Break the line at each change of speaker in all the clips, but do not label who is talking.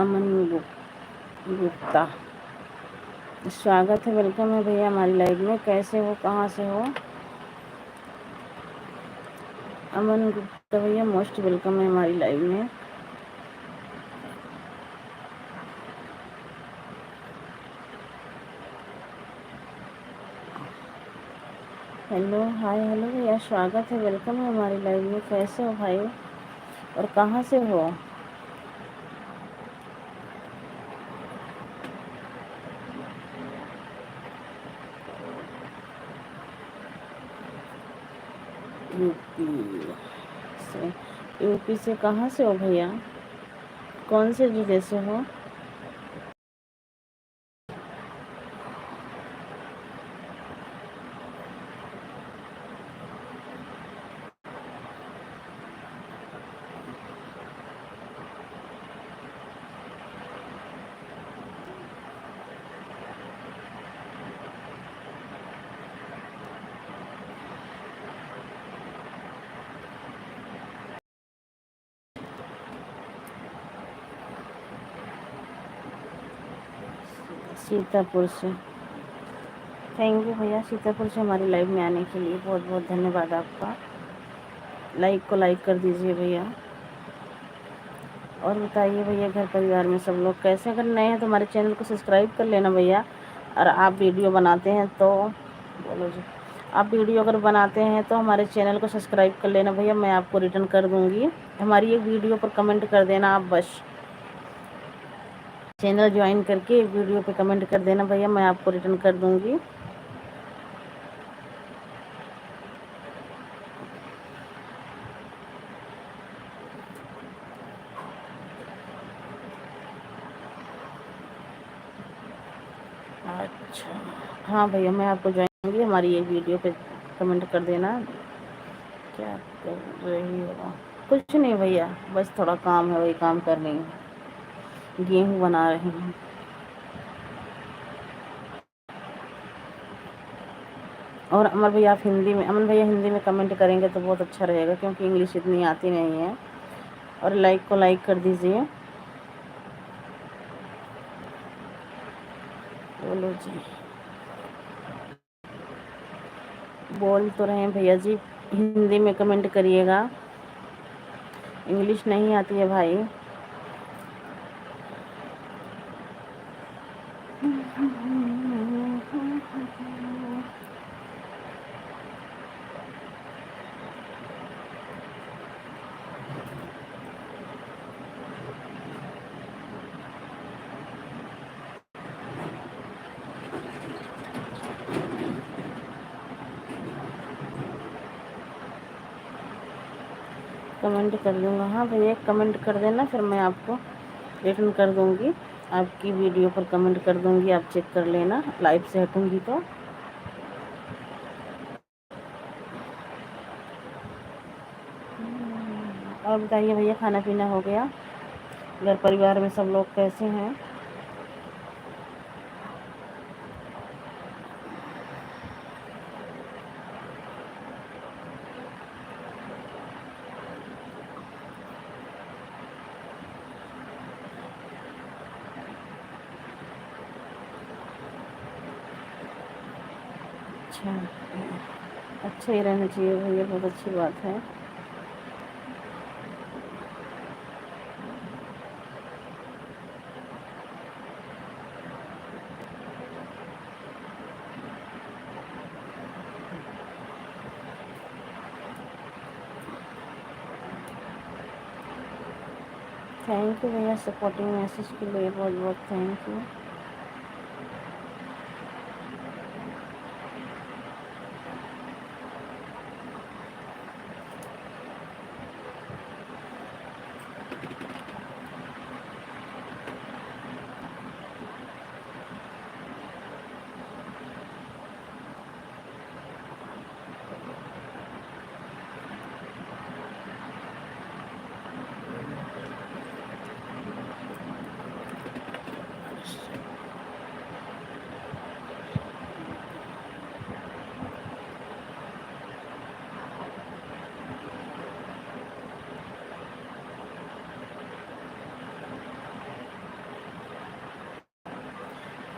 अमन गुप्ता, स्वागत है, वेलकम है भैया हमारी लाइव में। कैसे हो, कहाँ से हो? अमन गुप्ता भैया मोस्ट वेलकम है हमारी लाइव में। हेलो, हाय, हेलो भैया, स्वागत है, वेलकम है हमारी लाइव में। कैसे हो भाई और कहाँ से हो? यूपी से? यूपी से कहाँ से हो भैया? कौन से जिले से हो? सीतापुर से। थैंक यू भैया, सीतापुर से हमारी लाइव में आने के लिए बहुत बहुत धन्यवाद आपका। लाइक को लाइक कर दीजिए भैया। और बताइए भैया, घर परिवार में सब लोग कैसे? अगर नए हैं तो हमारे चैनल को सब्सक्राइब कर लेना भैया। और आप वीडियो बनाते हैं तो बोलो जी, आप वीडियो अगर बनाते हैं तो हमारे चैनल को सब्सक्राइब कर लेना भैया, मैं आपको रिटर्न कर दूँगी। हमारी एक वीडियो पर कमेंट कर देना आप, बस चैनल ज्वाइन करके एक वीडियो पे कमेंट कर देना भैया, मैं आपको रिटर्न कर दूँगी। अच्छा, हाँ भैया, मैं आपको ज्वाइन करूँगी। हमारी एक वीडियो पे कमेंट कर देना। क्या कर रही हो? कुछ नहीं भैया, बस थोड़ा काम है, वही काम कर रही हूँ। गेहूँ बना रही हूँ। और अमर भैया, आप हिंदी में, अमन भैया हिंदी में कमेंट करेंगे तो बहुत अच्छा रहेगा, क्योंकि इंग्लिश इतनी आती नहीं है। और लाइक को लाइक कर दीजिए। बोलो जी, बोल तो रहे हैं भैया जी, हिंदी में कमेंट करिएगा, इंग्लिश नहीं आती है भाई। कमेंट कर दूँगा, हाँ भैया कमेंट कर देना, फिर मैं आपको रिटर्न कर दूँगी। आपकी वीडियो पर कमेंट कर दूँगी, आप चेक कर लेना, लाइव से हटूँगी तो। और बताइए भैया, खाना पीना हो गया? घर परिवार में सब लोग कैसे हैं? अच्छा, अच्छा ही रहना चाहिए भैया, बहुत अच्छी बात है। थैंक यू भैया, सपोर्टिंग मैसेज के लिए बहुत बहुत थैंक यू।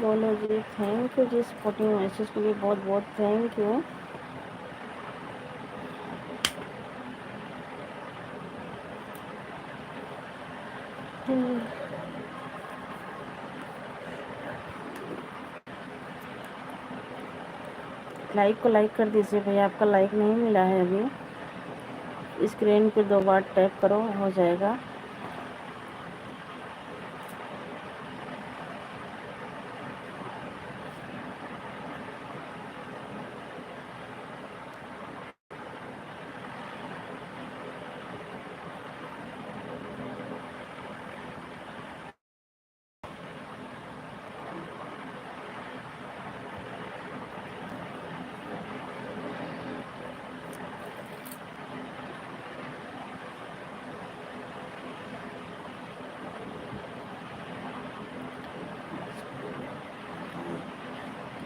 बोलो जी, थैंक यू जी सपोर्टिंग मैसेज के लिए, बहुत बहुत थैंक यू। लाइक को लाइक कर दीजिए भैया, आपका लाइक नहीं मिला है अभी। स्क्रीन पे 2 बार टैप करो, हो जाएगा।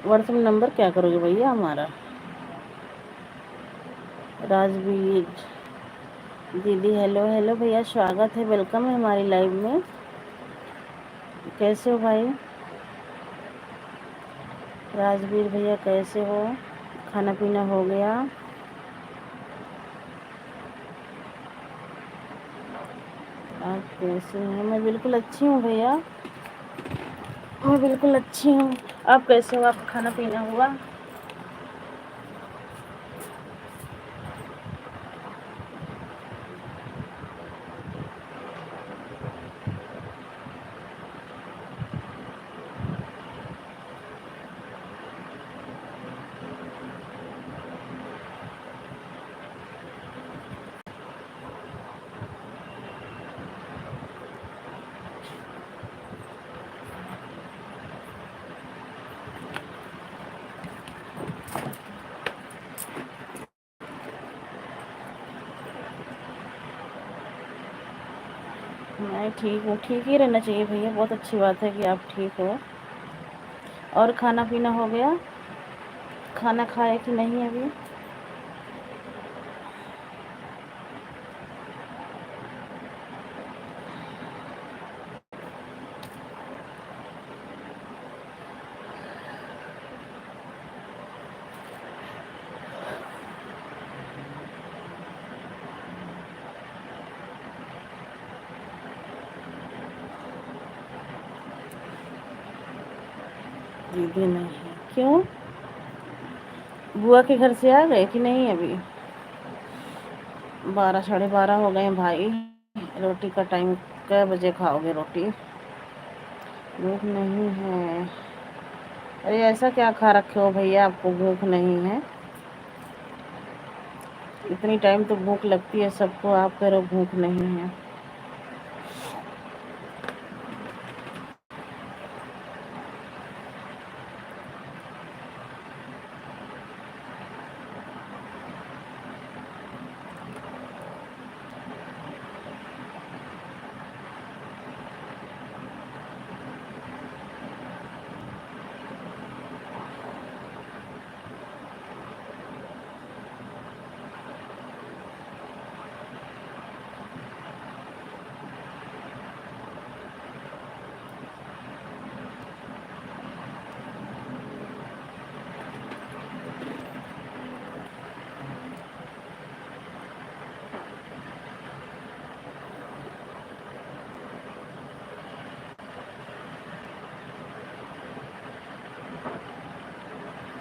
व्हाट्सएप नंबर क्या करोगे भैया हमारा? राजवीर दीदी, हेलो हेलो भैया, स्वागत है, वेलकम है हमारी लाइव में। कैसे हो भाई? राजवीर भैया कैसे हो? खाना पीना हो गया? आप कैसे हैं? मैं बिल्कुल अच्छी हूँ भैया, मैं बिल्कुल अच्छी हूँ। आप कैसे हो? आप खाना पीना हुआ? मैं ठीक हूँ, ठीक ही रहना चाहिए भैया, बहुत अच्छी बात है कि आप ठीक हो। और खाना पीना हो गया? खाना खाए कि नहीं अभी? दीदी नहीं, क्यों? बुआ के घर से आ गए कि नहीं अभी? 12 साढ़े 12 हो गए हैं भाई। रोटी का टाइम, कै बजे खाओगे रोटी? भूख नहीं है? अरे ऐसा क्या खा रखे हो भैया, आपको भूख नहीं है? इतनी टाइम तो भूख लगती है सबको, आप कह रहे हो भूख नहीं है।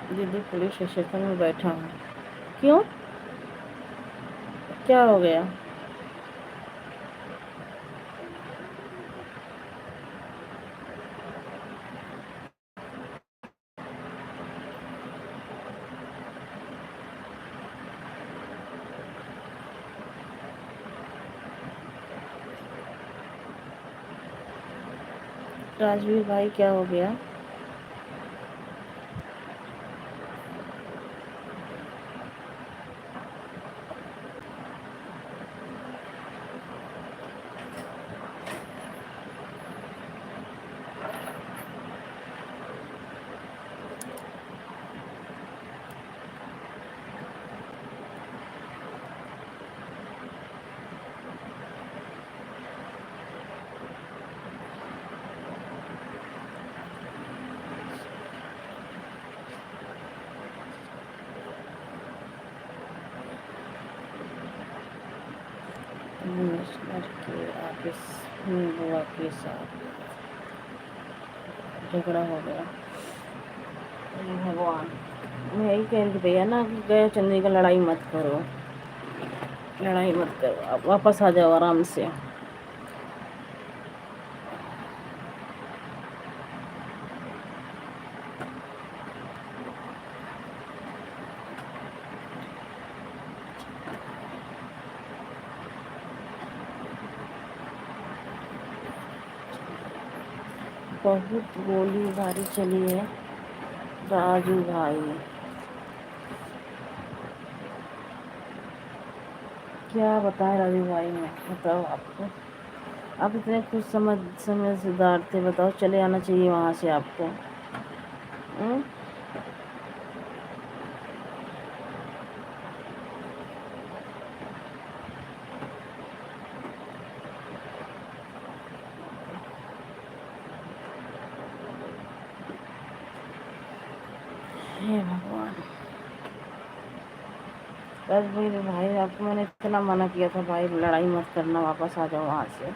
दीदी पुलिस स्टेशन में बैठा हूँ। क्यों, क्या हो गया? राजवीर भाई क्या हो गया? कमिश्नर के ऑफिस में बुआ के साथ झगड़ा हो गया। हे भगवान, मैं यही कह रही थी भैया ना कि गए चंद्रिका, लड़ाई मत करो, लड़ाई मत करो, आप वापस आ जाओ आराम से। बहुत गोलीबारी चली है राजू भाई, क्या बताएं राजू भाई, मैं बताओ आपको, आप इतने खुश समझदार थे, बताओ चले आना चाहिए वहाँ से आपको। हम्म? हे भगवान, राजवीर भाई आपको मैंने इतना मना किया था भाई, लड़ाई मत करना, वापस आ जाओ वहाँ से।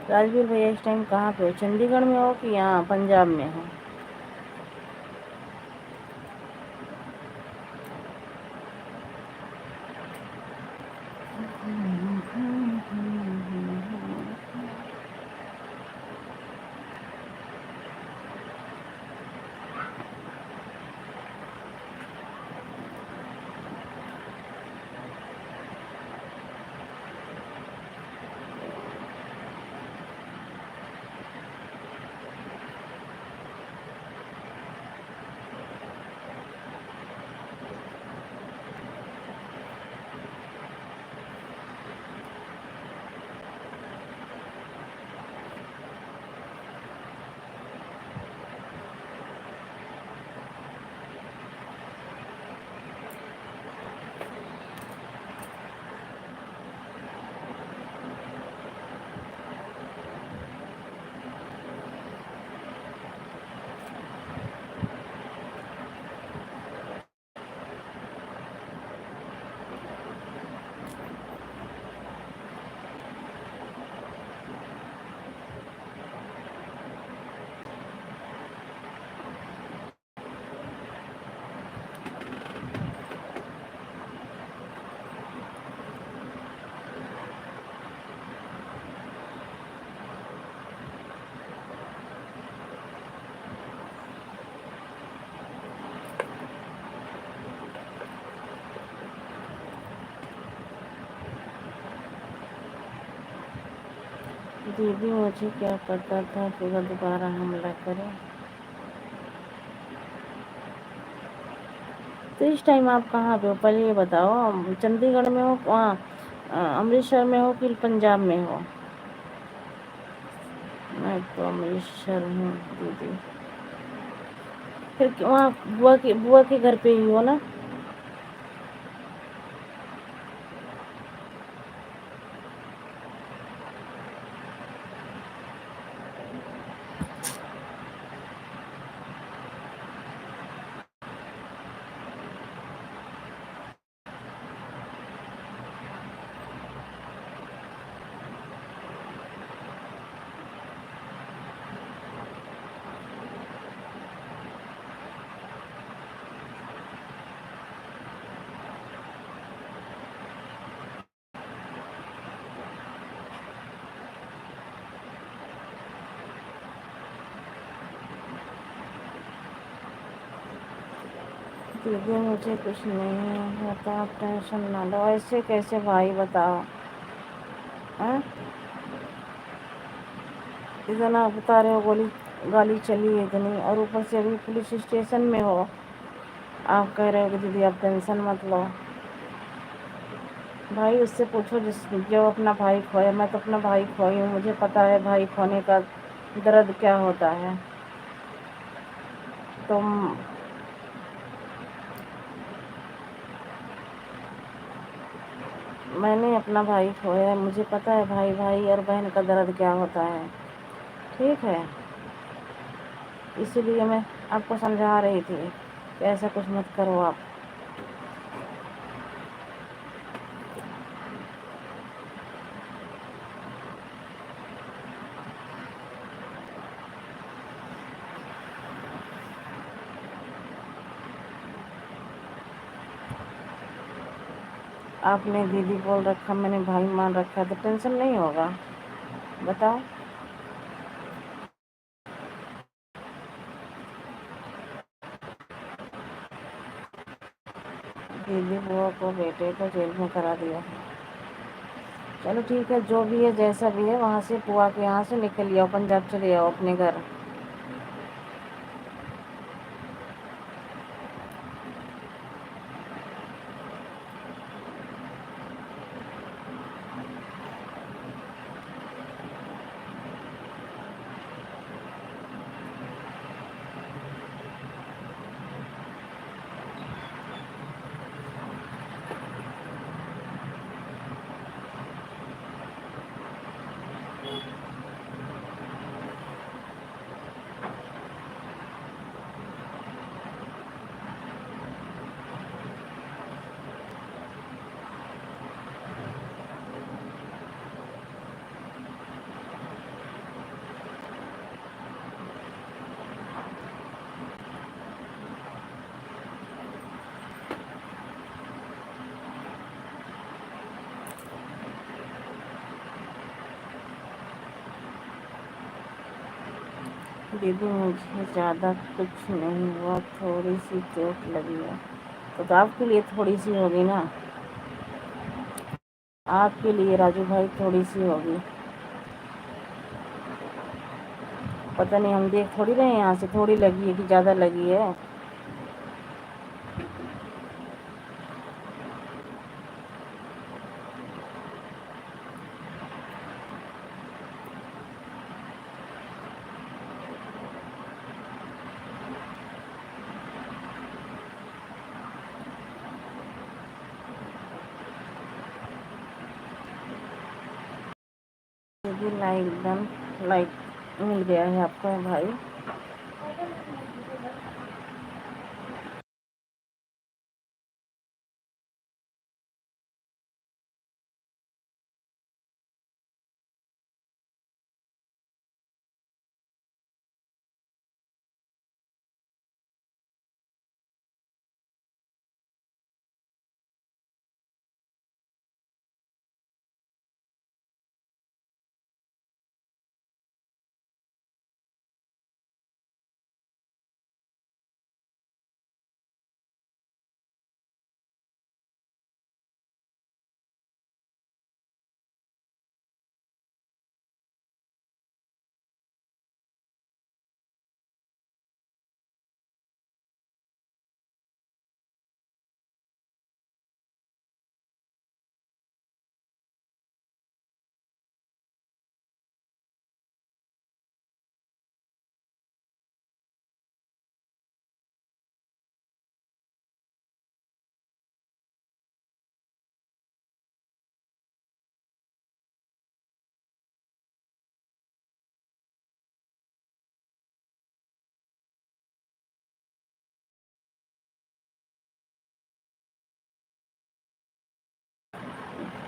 राजवीर भैया इस टाइम कहाँ पे हो, चंडीगढ़ में हो कि यहाँ पंजाब में हो? दीदी मुझे क्या पता था पूरा दोबारा हमला करे। तो इस टाइम आप कहाँ पे हो पहले ये बताओ, चंडीगढ़ में हो, वहाँ अमृतसर में हो कि पंजाब में हो? मैं तो अमृतसर हूँ दीदी। फिर वहाँ बुआ के घर पे ही हो ना? दीदी मुझे कुछ नहीं होता, आप टेंशन ना लो। ऐसे कैसे भाई बताओ? हैं? इतना आप बता रहे हो, गोली गाली चली है इतनी, और ऊपर से अभी पुलिस स्टेशन में हो। आप कह रहे हो कि दीदी आप टेंशन मत लो। भाई उससे पूछो जिस जो अपना भाई खोया। मैं तो अपना भाई खोई हूँ, मुझे पता है भाई खोने का दर्द क्या होता है। तो मैंने अपना भाई खोया है, मुझे पता है भाई भाई और बहन का दर्द क्या होता है। ठीक है, इसीलिए मैं आपको समझा रही थी कि ऐसा कुछ मत करो आप। आपने दीदी बोल रखा, मैंने भाई मान रखा, तो टेंशन नहीं होगा? बताओ। दीदी बुआ को बेटे को जेल में करा दिया है। चलो ठीक है, जो भी है जैसा भी है, वहाँ से बुआ के यहाँ से निकल आओ, पंजाब चले आओ अपने घर। दीदी मुझे ज़्यादा कुछ नहीं हुआ, थोड़ी सी चोट लगी है। तो आपके लिए थोड़ी सी होगी ना, आपके लिए राजू भाई थोड़ी सी होगी। पता नहीं, हम देख थोड़ी रहे हैं यहाँ से, थोड़ी लगी है कि ज़्यादा लगी है। दीदी लाइक एकदम लाइक मिल गया है आपको भाई।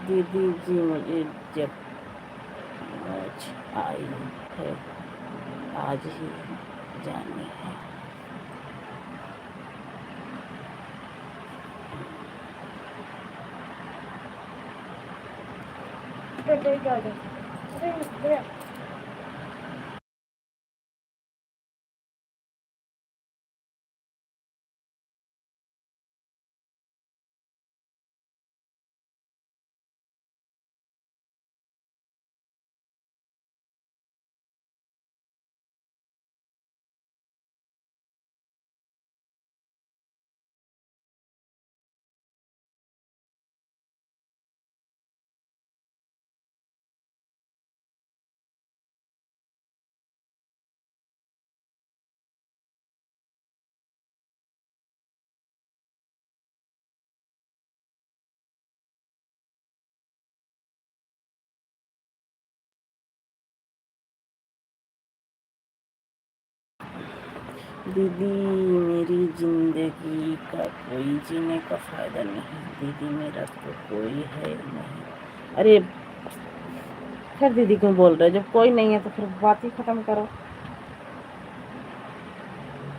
दीदी जी मुझे जब मौज आई है, आज ही जानी है। दीदी मेरी जिंदगी का कोई जीने का फायदा नहीं, दीदी मेरा तो कोई है नहीं। अरे फिर दीदी क्यों बोल रहे हो? जब कोई नहीं है तो फिर बात ही खत्म करो।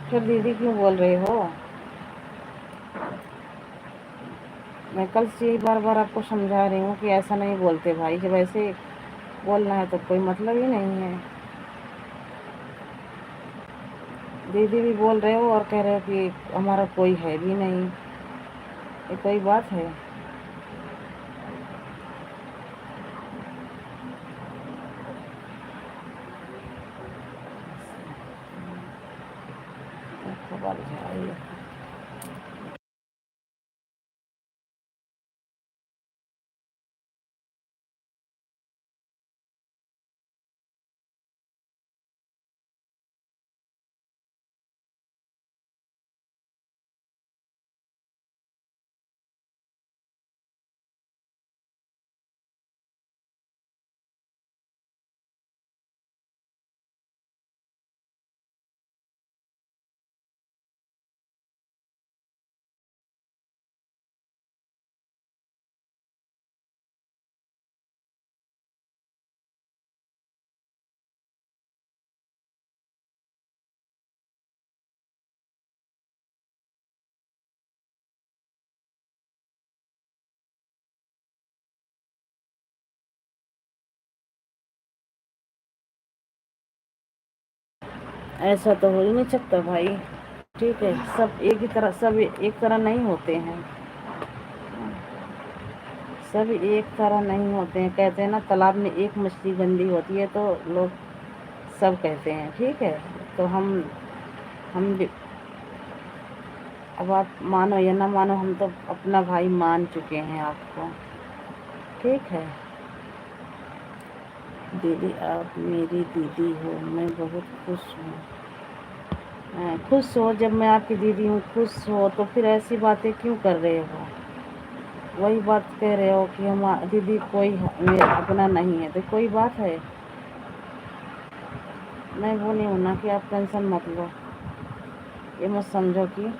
फिर दीदी क्यों बोल रहे हो? मैं कल से ही बार बार आपको समझा रही हूँ कि ऐसा नहीं बोलते भाई, जब ऐसे बोलना है तो कोई मतलब ही नहीं है। दीदी भी बोल रहे हो और कह रहे हो कि हमारा कोई है भी नहीं, ये कोई बात है? ऐसा तो हो ही नहीं सकता भाई। ठीक है, सब एक ही तरह, सब एक तरह नहीं होते हैं, सब एक तरह नहीं होते हैं। कहते हैं ना, तालाब में एक मछली गंदी होती है तो लोग सब कहते हैं। ठीक है, तो हम भी, अब आप मानो या ना मानो, हम तो अपना भाई मान चुके हैं आपको। ठीक है दीदी, आप मेरी दीदी हो, मैं बहुत खुश हूँ। खुश हो? जब मैं आपकी दीदी हूँ, खुश हो तो फिर ऐसी बातें क्यों कर रहे हो? वही बात कह रहे हो कि हम दीदी कोई मेरा अपना नहीं है, तो कोई बात है? मैं वो नहीं हूँ ना कि आप टेंशन मत लो, ये मत समझो कि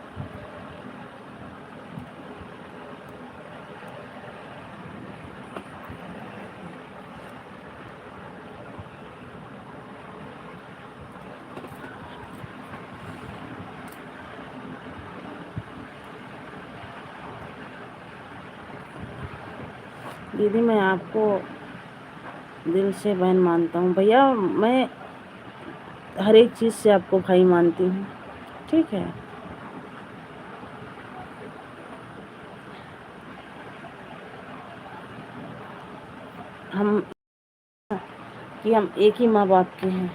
दीदी मैं आपको दिल से बहन मानता हूँ भैया। मैं हर एक चीज़ से आपको भाई मानती हूँ। ठीक है, हम कि हम एक ही माँ बाप के हैं।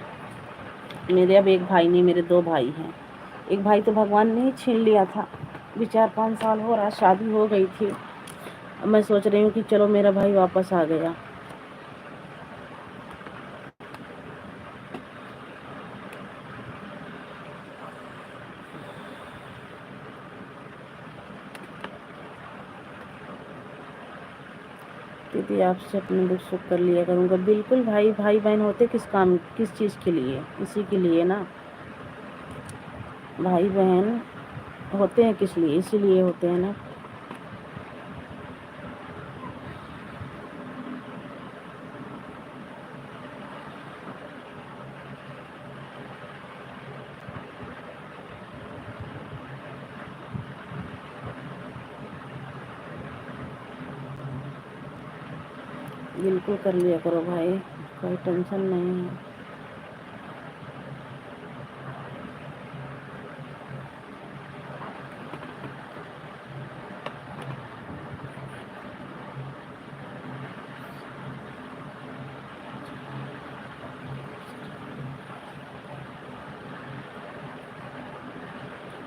मेरे अब एक भाई नहीं, मेरे दो भाई हैं। एक भाई तो भगवान ने ही छीन लिया था, अभी 4-5 साल हो रहा, शादी हो गई थी। अब मैं सोच रही हूँ कि चलो मेरा भाई वापस आ गया। दीदी आपसे अपने दुख सुख कर लिया करूँगा। बिल्कुल भाई, भाई बहन होते किस काम, किस चीज़ के लिए? इसी के लिए ना, भाई बहन होते हैं किस लिए? इसीलिए होते हैं ना। बिल्कुल कर लिया करो भाई, कोई टेंशन नहीं है।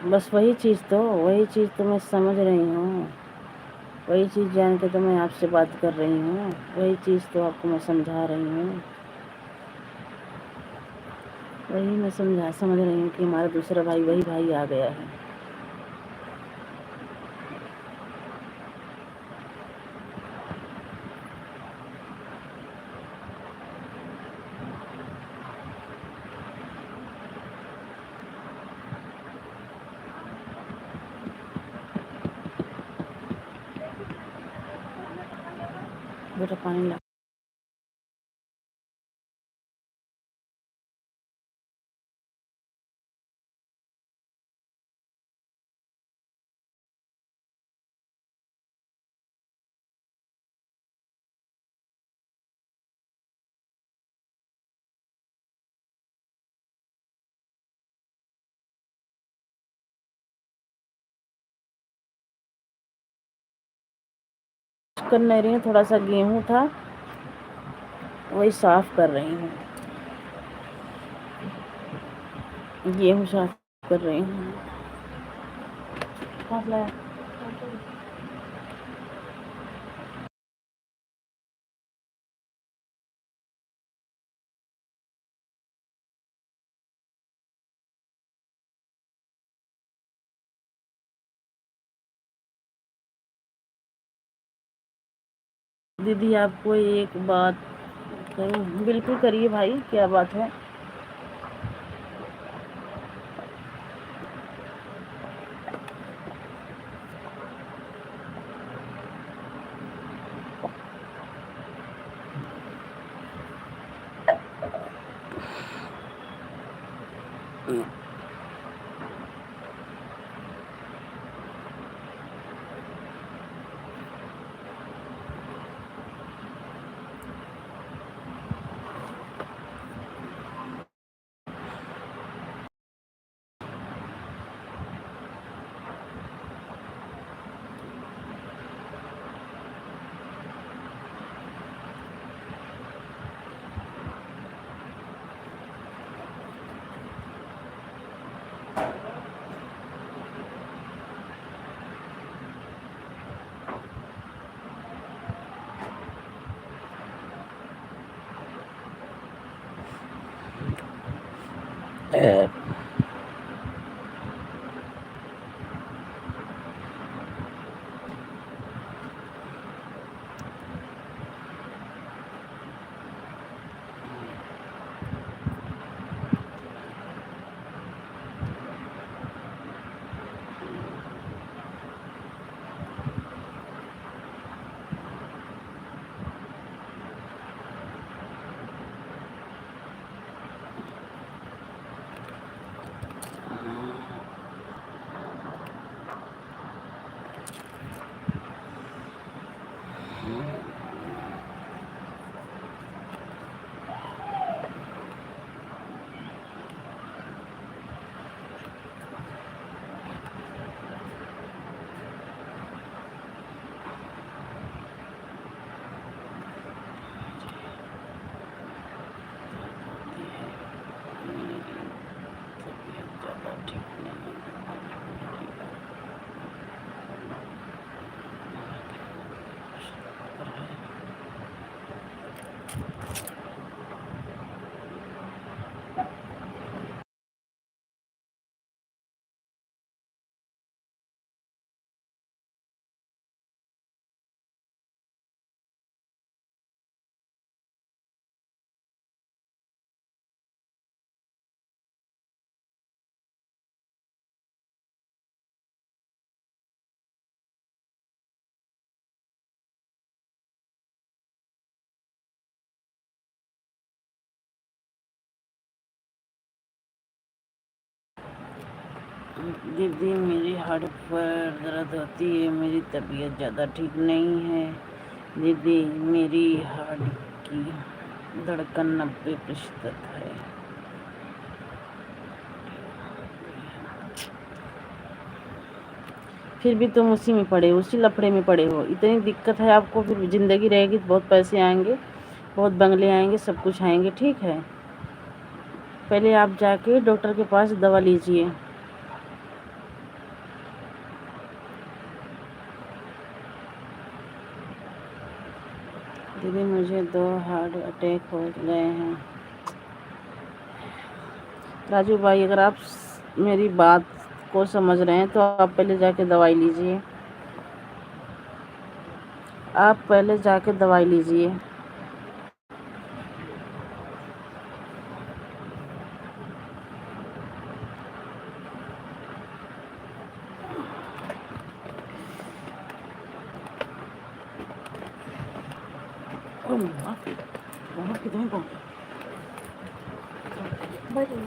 बस वही चीज़ तो मैं समझ रही हूँ। वही चीज़ जान के तो मैं आपसे बात कर रही हूँ। वही चीज़ तो आपको मैं समझा रही हूँ। वही मैं समझ रही हूँ कि हमारा दूसरा भाई, वही भाई आ गया है। बेटा पानी ला। कर नहीं रही हूँ, थोड़ा सा गेहूँ था वही साफ कर रही हूँ, गेहूँ साफ कर रही हूँ। दीदी आपको एक बात करूँ? बिल्कुल करिए भाई, क्या बात है? दीदी मेरी हड्डी पर दर्द होती है, मेरी तबीयत ज़्यादा ठीक नहीं है। दीदी मेरी हार्ट की धड़कन 90% है। फिर भी तुम उसी में पड़े हो, उसी लफड़े में पड़े हो। इतनी दिक्कत है आपको, फिर ज़िंदगी रहेगी तो बहुत पैसे आएंगे, बहुत बंगले आएंगे, सब कुछ आएंगे, ठीक है। पहले आप जाके डॉक्टर के पास दवा लीजिए। दीदी मुझे 2 हार्ट अटैक हो गए हैं। राजू भाई अगर आप मेरी बात को समझ रहे हैं तो आप पहले जाके दवाई लीजिए, आप पहले जाके दवाई लीजिए। हुआ वहाँ कितने को बड़ी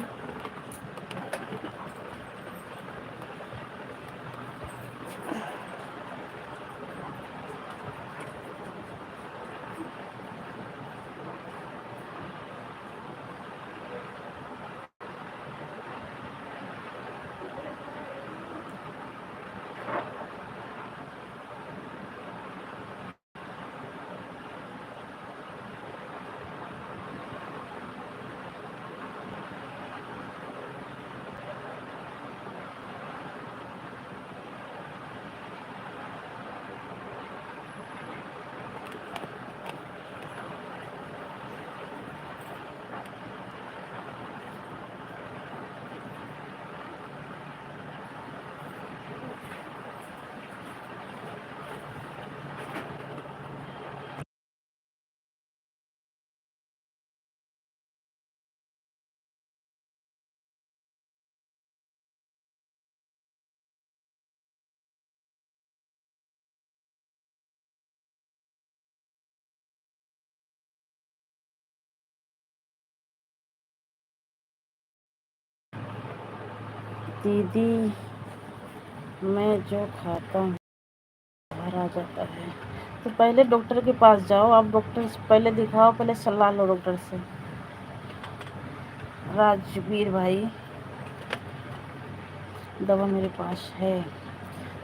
दीदी मैं जो खाता हूँ बाहर आ जाता है। तो पहले डॉक्टर के पास जाओ, आप डॉक्टर से पहले दिखाओ, पहले सलाह लो डॉक्टर से। राजवीर भाई दवा मेरे पास है,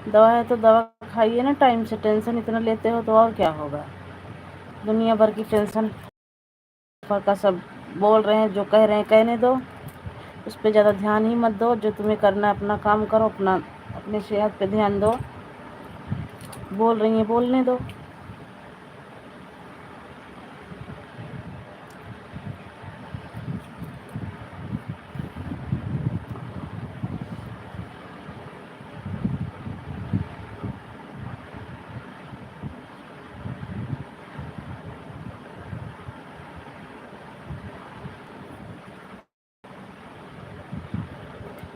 दवा है तो दवा खाइए ना टाइम से। टेंशन इतना लेते हो तो और क्या होगा। दुनिया भर की टेंशन का सब बोल रहे हैं, जो कह रहे हैं कहने दो, उस पर ज़्यादा ध्यान ही मत दो। जो तुम्हें करना है अपना काम करो, अपने सेहत पे ध्यान दो। बोल रही हैं बोलने दो।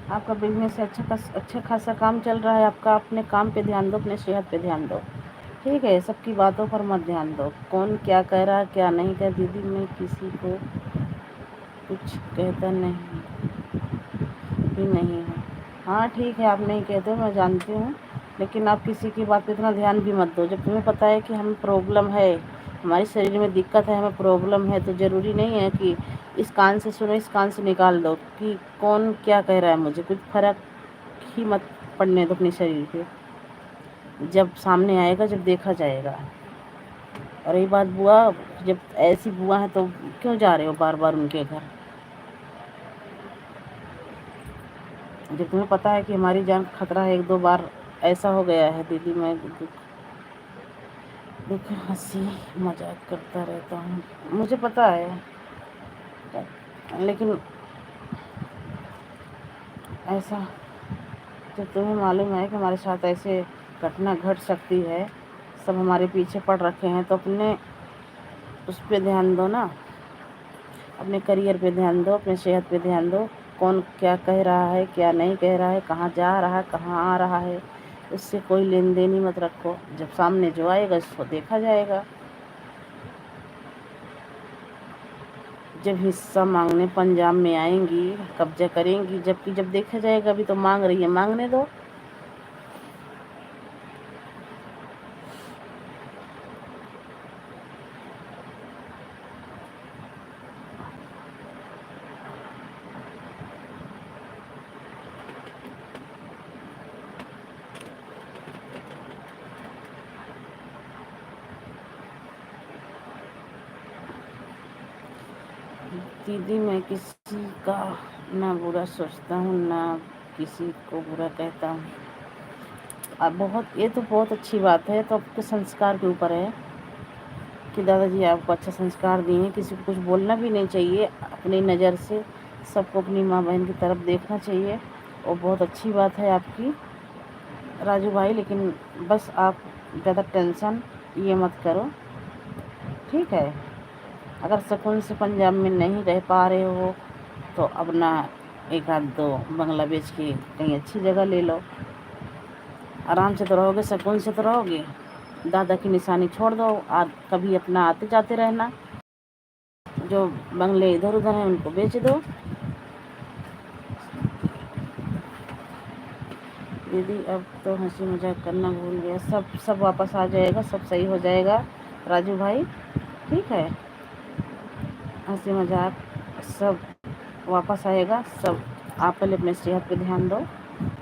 आपका बिजनेस अच्छा खासा काम चल रहा है आपका। अपने काम पे ध्यान दो, अपने सेहत पे ध्यान दो, ठीक है। सबकी बातों पर मत ध्यान दो, कौन क्या कह रहा है क्या नहीं कह। दीदी मैं किसी को कुछ कहता नहीं ही नहीं है। हाँ ठीक है, आप नहीं कहते मैं जानती हूँ, लेकिन आप किसी की बात पे इतना ध्यान भी मत दो। जब तुम्हें पता है कि हमें प्रॉब्लम है, हमारे शरीर में दिक्कत है, हमें प्रॉब्लम है, तो ज़रूरी नहीं है कि इस कान से सुनो इस कान से निकाल दो कि कौन क्या कह रहा है। मुझे कुछ फ़र्क ही मत पड़ने दो अपने शरीर पे। जब सामने आएगा, जब देखा जाएगा। और रही बात बुआ, जब ऐसी बुआ है तो क्यों जा रहे हो बार बार उनके घर। जब तुम्हें पता है कि हमारी जान खतरा है, एक दो बार ऐसा हो गया है। दीदी मैं दुख हंसी मजाक करता रहता हूँ, मुझे पता है, लेकिन ऐसा जब तुम्हें मालूम है कि हमारे साथ ऐसे घटना घट सकती है, सब हमारे पीछे पड़ रखे हैं, तो अपने उस पर ध्यान दो ना। अपने करियर पे ध्यान दो, अपने सेहत पे ध्यान दो। कौन क्या कह रहा है क्या नहीं कह रहा है, कहाँ जा रहा है कहाँ आ रहा है, उससे कोई लेन देन ही मत रखो। जब सामने जो आएगा उसको देखा जाएगा। जब हिस्सा मांगने पंजाब में आएंगी, कब्जा करेंगी, जबकि जब देखा जाएगा अभी तो मांग रही है, मांगने दो। दीदी मैं किसी का ना बुरा सोचता हूँ ना किसी को बुरा कहता हूँ। अब बहुत, ये तो बहुत अच्छी बात है। तो आपके संस्कार के ऊपर है कि दादाजी आपको अच्छा संस्कार दिए हैं। किसी को कुछ बोलना भी नहीं चाहिए, अपनी नज़र से सबको अपनी माँ बहन की तरफ देखना चाहिए, और बहुत अच्छी बात है आपकी राजू भाई। लेकिन बस आप ज़्यादा टेंशन ये मत करो, ठीक है। अगर सुकून से पंजाब में नहीं रह पा रहे हो तो अपना एक आध दो बंगला बेच के कहीं अच्छी जगह ले लो। आराम से तो रहोगे, सुकून से तो रहोगे। दादा की निशानी छोड़ दो, कभी अपना आते जाते रहना, जो बंगले इधर उधर हैं उनको बेच दो। दीदी अब तो हंसी मजाक करना भूल गया, सब सब वापस आ जाएगा, सब सही हो जाएगा राजू भाई, ठीक है। हंसी मजाक सब वापस आएगा सब। आप पहले अपने सेहत पे ध्यान दो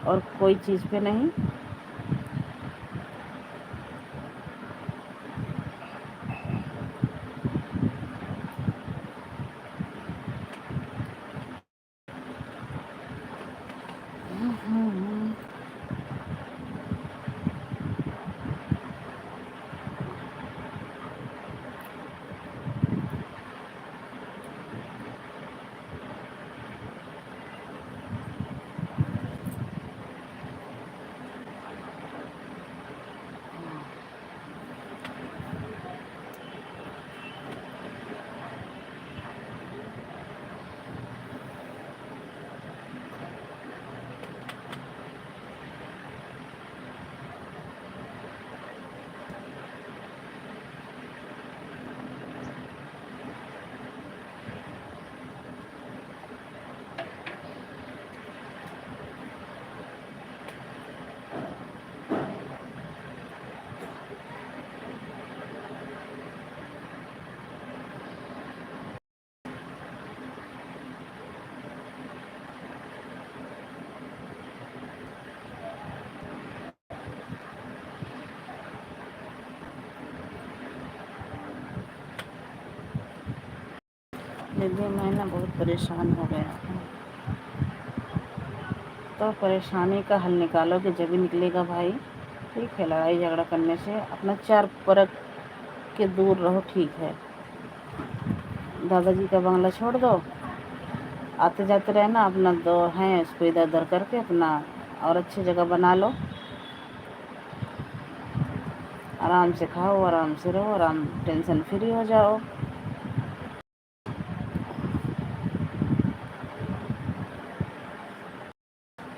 और कोई चीज़ पे नहीं। दीदी मैं ना बहुत परेशान हो गया हूँ, तो परेशानी का हल निकालोगे जब भी निकलेगा भाई, ठीक है। लड़ाई झगड़ा करने से अपना चार परख के दूर रहो, ठीक है। दादाजी का बंगला छोड़ दो, आते जाते रहना, अपना दो हैं उसको इधर उधर करके अपना और अच्छी जगह बना लो, आराम से खाओ, आराम से रहो, आराम टेंशन फ्री हो जाओ।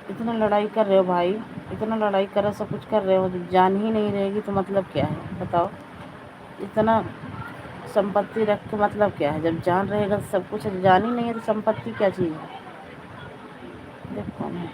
इतना लड़ाई कर रहे हो भाई, इतना लड़ाई कर रहे हो, सब कुछ कर रहे हो, जब जान ही नहीं रहेगी तो मतलब क्या है बताओ। इतना संपत्ति रख के मतलब क्या है, जब जान रहेगा तो सब कुछ है, जान ही नहीं है तो संपत्ति क्या चीज़ है। देखो मैं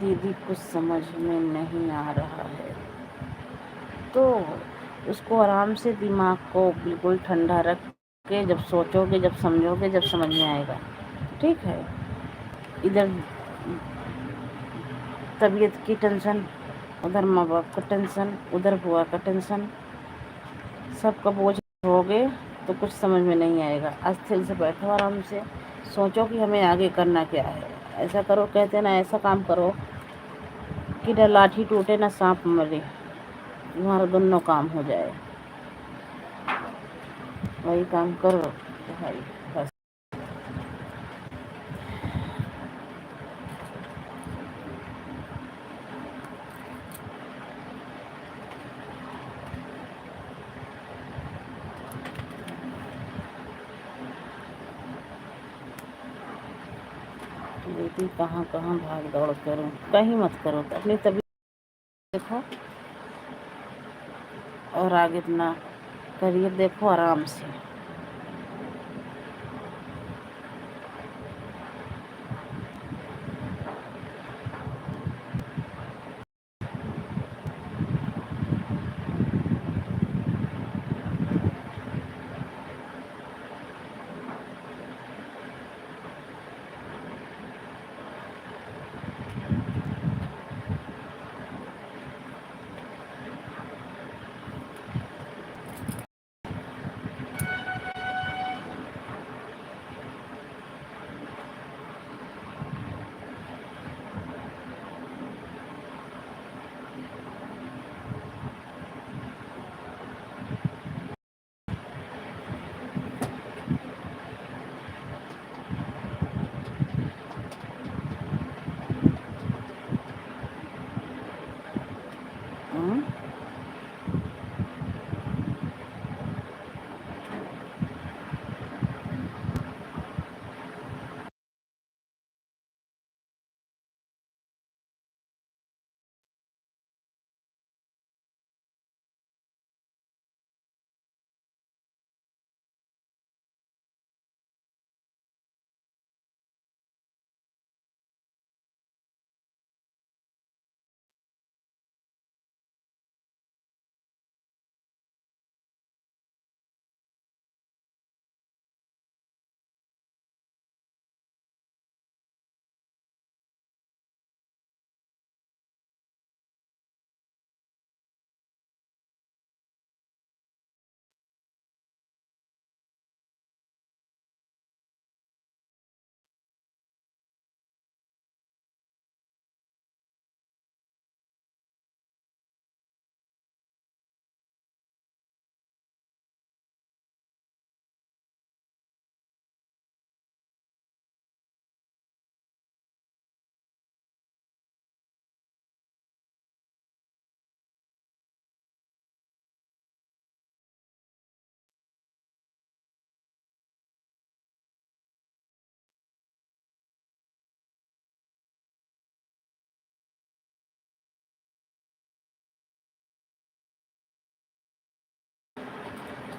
दीदी कुछ समझ में नहीं आ रहा है, तो उसको आराम से दिमाग को बिल्कुल ठंडा रख के जब सोचोगे, जब समझोगे, जब समझ में आएगा, ठीक है। इधर तबीयत की टेंशन, उधर माँ बाप का टेंशन, उधर बुआ का टेंशन, सबका बोझ होगे तो कुछ समझ में नहीं आएगा। अस्थिर से बैठो, आराम से सोचो कि हमें आगे करना क्या है। ऐसा करो, कहते ना ऐसा काम करो कि न लाठी टूटे न सांप मरे, तुम्हारा दोनों काम हो जाए, वही काम करो भाई बस। बेटी कहाँ कहाँ भाग दौड़ करो, कहीं मत करो, तो अपनी तबीयत देखो और आगे अपना करियर देखो आराम से।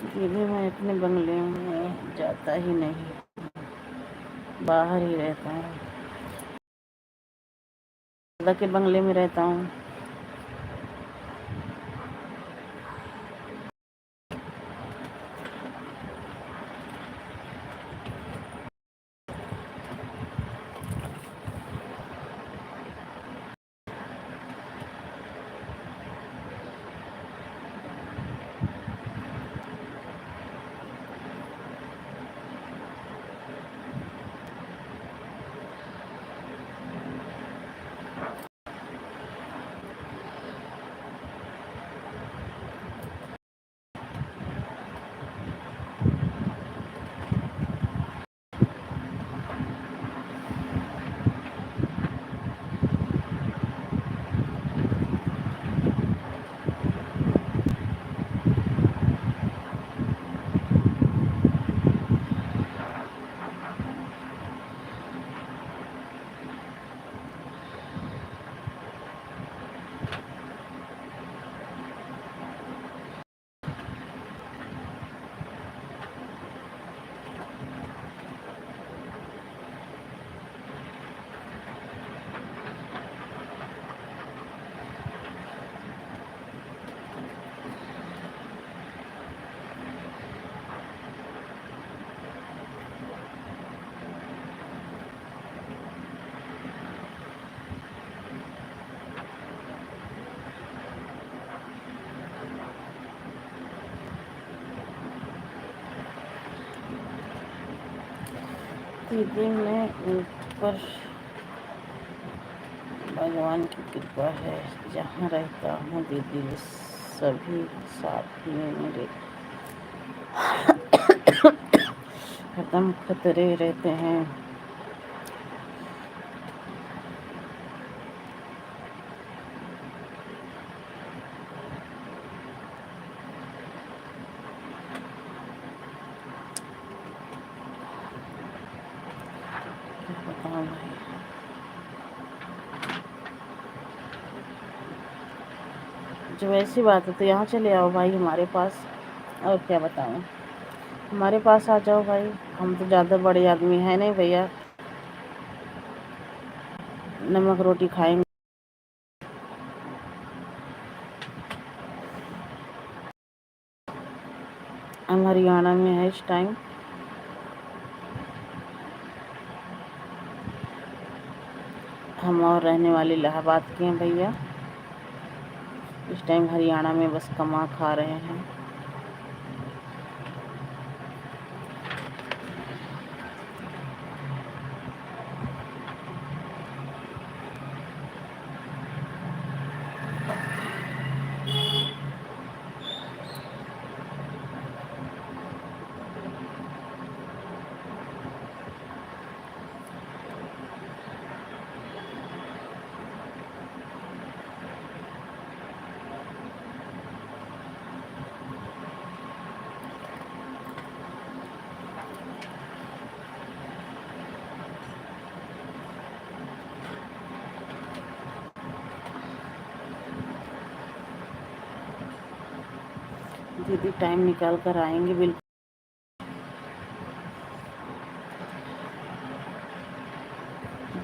दीदी मैं अपने बंगले में जाता ही नहीं, बाहर ही रहता हूँ, दादा के बंगले में रहता हूँ। दीदी मैं ऊपर भगवान की कृपा है, जहाँ रहता हूँ दीदी सभी साथ में मेरे खत्म खतरे रहते हैं। बताओ भाई, जब ऐसी बात है तो यहाँ चले आओ भाई हमारे पास, और क्या बताऊँ, हमारे पास आ जाओ भाई, हम तो ज़्यादा बड़े आदमी हैं नहीं भैया, नमक रोटी खाएंगे। हम हरियाणा में है इस टाइम, हम और रहने वाले इलाहाबाद के हैं भैया, इस टाइम हरियाणा में बस कमा खा रहे हैं। दीदी टाइम निकाल कर आएंगे बिल्कुल,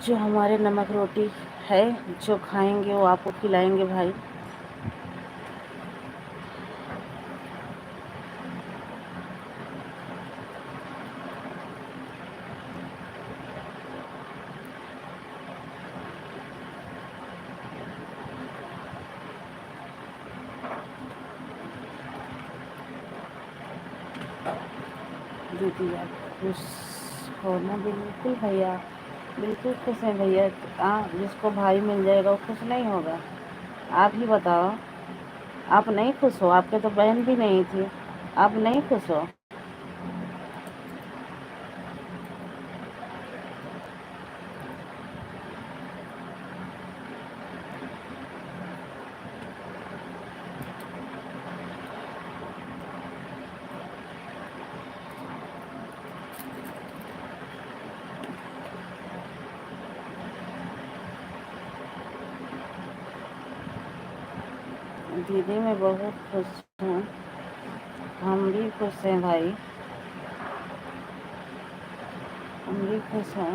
जो हमारे नमक रोटी है जो खाएंगे वो आपको खिलाएंगे भाई। दीदी आप खुश हो ना? बिल्कुल भैया, बिल्कुल खुश हैं भैया। हाँ, जिसको भाई मिल जाएगा वो खुश नहीं होगा? आप ही बताओ, आप नहीं खुश हो? आपके तो बहन भी नहीं थी, आप नहीं खुश हो? दीदी मैं बहुत खुश हूँ, हम भी खुश हैं भाई, हम भी खुश हैं।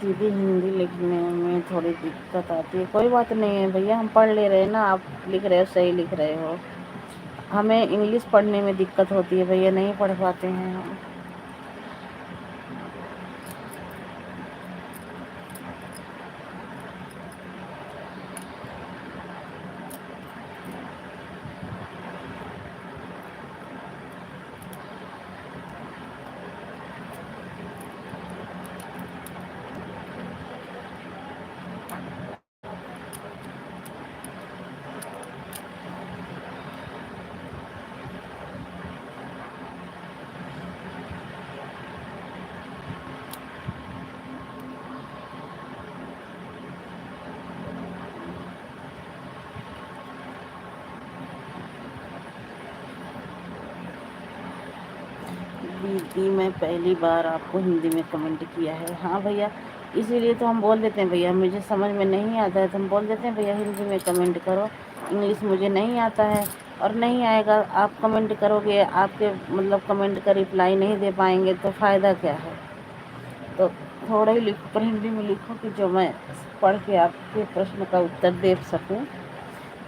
दीदी हिंदी लिखने में थोड़ी दिक्कत आती है, कोई बात नहीं है भैया, हम पढ़ ले रहे हैं ना, आप लिख रहे हो सही लिख रहे हो। हमें इंग्लिश पढ़ने में दिक्कत होती है भैया, नहीं पढ़ पाते हैं हम। दीदी मैं पहली बार आपको हिंदी में कमेंट किया है। हाँ भैया, इसीलिए तो हम बोल देते हैं भैया, मुझे समझ में नहीं आता है तो हम बोल देते हैं भैया हिंदी में कमेंट करो, इंग्लिश मुझे नहीं आता है और नहीं आएगा। आप कमेंट करोगे, आपके मतलब कमेंट का रिप्लाई नहीं दे पाएंगे तो फ़ायदा क्या है। तो थोड़ा ही लिखो, पर हिंदी में लिखो कि जो मैं पढ़ के आपके प्रश्न का उत्तर दे सकूँ।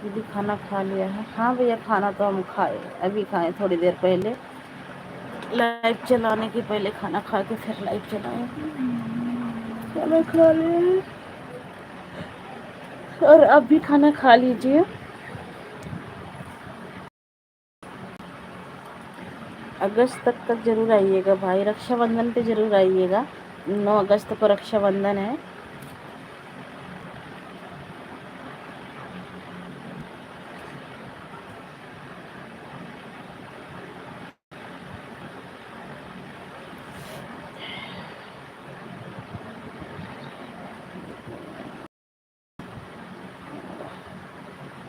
दीदी खाना खा लिया है? हाँ भैया, खाना तो हम खाए, अभी खाए थोड़ी देर पहले, लाइव चलाने के पहले खाना खा के फिर लाइव चलाए। खाना खा लिया और आप भी खाना खा लीजिए। अगस्त तक जरूर आइएगा भाई, रक्षाबंधन पे जरूर आइएगा, 9 अगस्त को रक्षाबंधन है।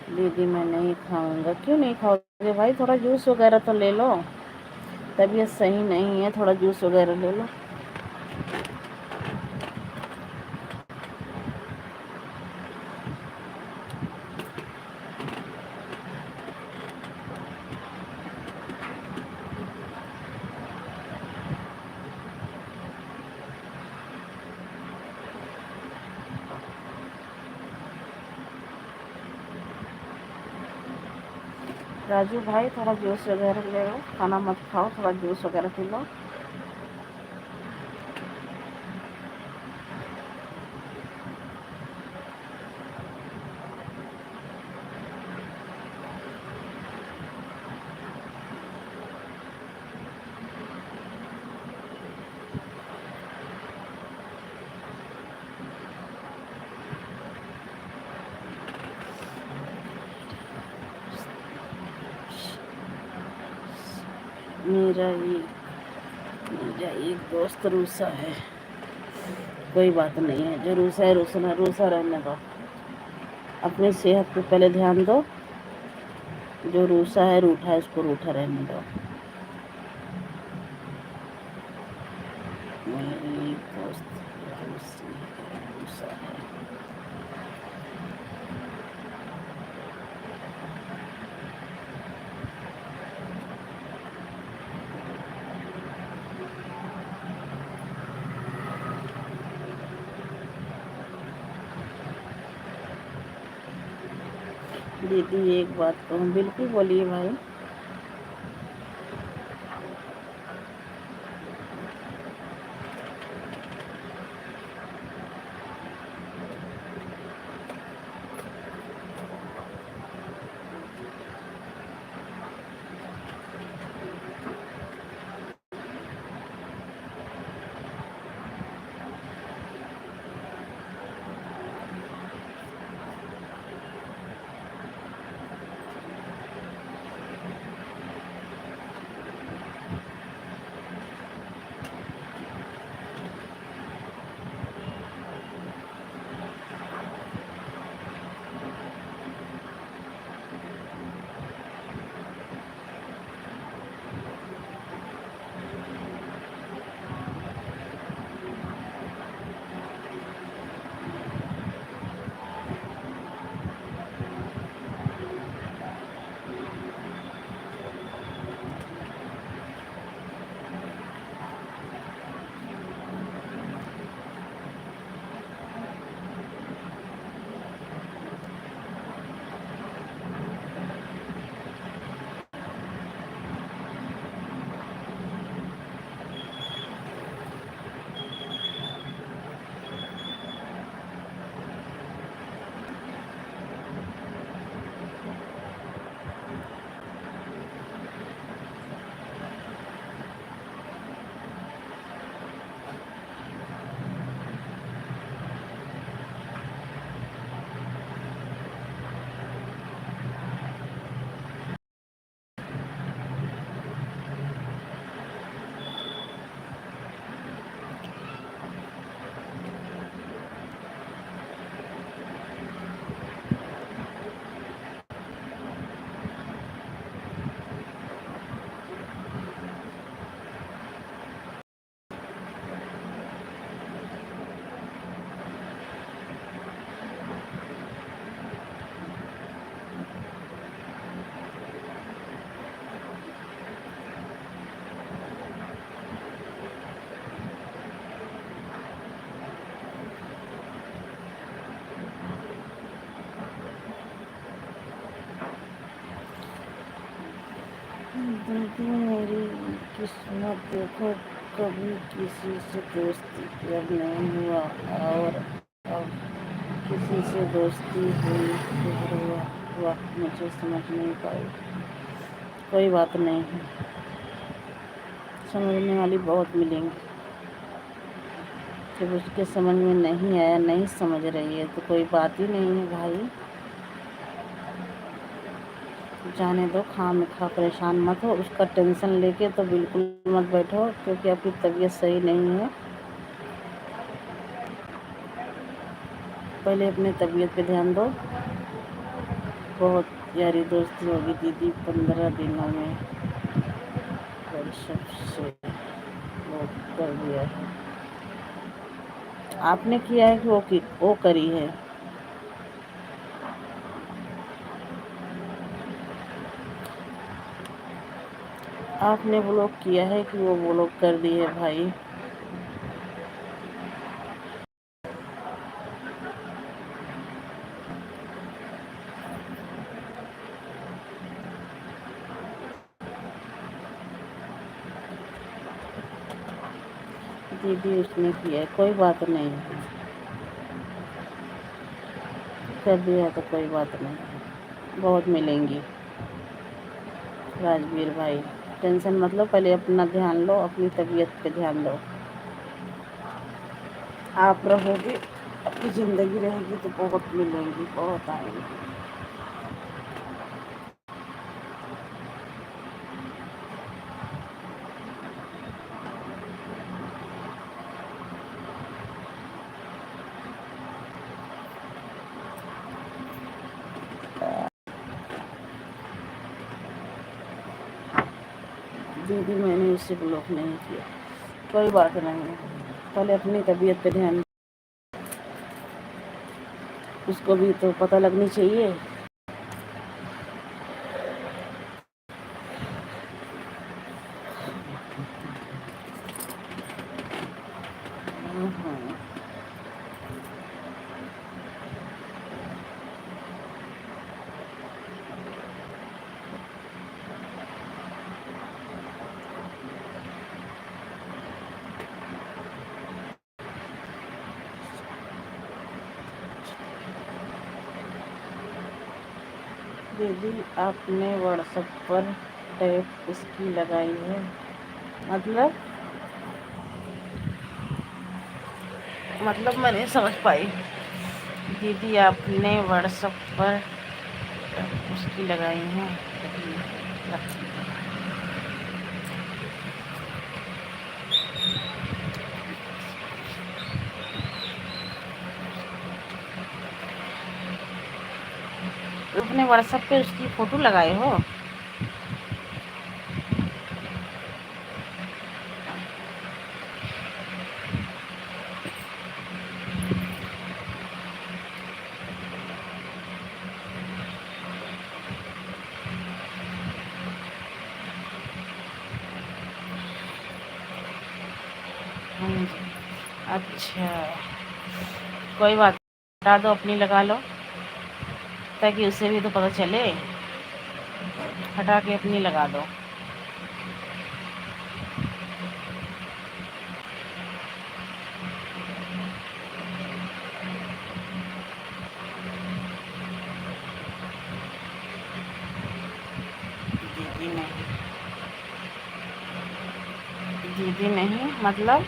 दीदी मैं नहीं खाऊंगा। क्यों नहीं खाओगे भाई, थोड़ा जूस वगैरह तो ले लो, तबीयत सही नहीं है, थोड़ा जूस वगैरह ले लो। राजू भाई थोड़ा जूस वगैरह ले लो, खाना मत खाओ, थोड़ा जूस वगैरह पी लो। मेरा एक दोस्त रूसा है। कोई बात नहीं है, जो रूसा है रूसना रूसा रहने दो, अपनी सेहत पे पहले ध्यान दो। जो रूसा है रूठा है उसको रूठा रहने दो। मेरी दोस्त रूसा है। दीदी एक बात कहूँ? बिल्कुल बोलिए भाई। अब देखो कभी किसी से दोस्ती अब नहीं हुआ और अब किसी से दोस्ती हुई फिर हुआ मुझे समझ नहीं पाई। कोई बात नहीं है, समझने वाली बहुत मिलेंगी। जब उसके समझ में नहीं आया, नहीं समझ रही है तो कोई बात ही नहीं है भाई। जाने दो, खामखा परेशान मत हो। उसका टेंशन लेके तो बिल्कुल मत बैठो, क्योंकि आपकी तबीयत सही नहीं है। पहले अपने तबीयत पे ध्यान दो। बहुत यारी दोस्ती होगी दीदी 15 दिनों में, और सबसे वो कर दिया है। आपने किया है कि वो करी है? आपने ब्लॉक किया है कि वो ब्लॉक कर दी है भाई? दीदी उसने किया है, कोई बात नहीं है। कर दिया तो कोई बात नहीं, बहुत मिलेंगी। राजवीर भाई टेंशन मतलब, पहले अपना ध्यान लो, अपनी तबीयत पे ध्यान दो। आप रहोगे, आपकी ज़िंदगी रहेगी तो बहुत मिलेंगी, बहुत आएंगी। दीदी मैंने उसे ब्लॉक नहीं किया, कोई बात नहीं है। पहले अपनी तबीयत पे ध्यान, उसको भी तो पता लगनी चाहिए। दीदी आपने व्हाट्सएप पर टैप उसकी लगाई है, मतलब मैं नहीं समझ पाई। दीदी आपने व्हाट्सएप पर टैप उसकी लगाई है। अपने व्हाट्सएप पे उसकी फ़ोटो लगाए हो? अच्छा, कोई बात, हटा दो, अपनी लगा लो, ताकि उसे भी तो पता चले। हटा के अपनी लगा दो। दीदी नहीं, दीदी नहीं मतलब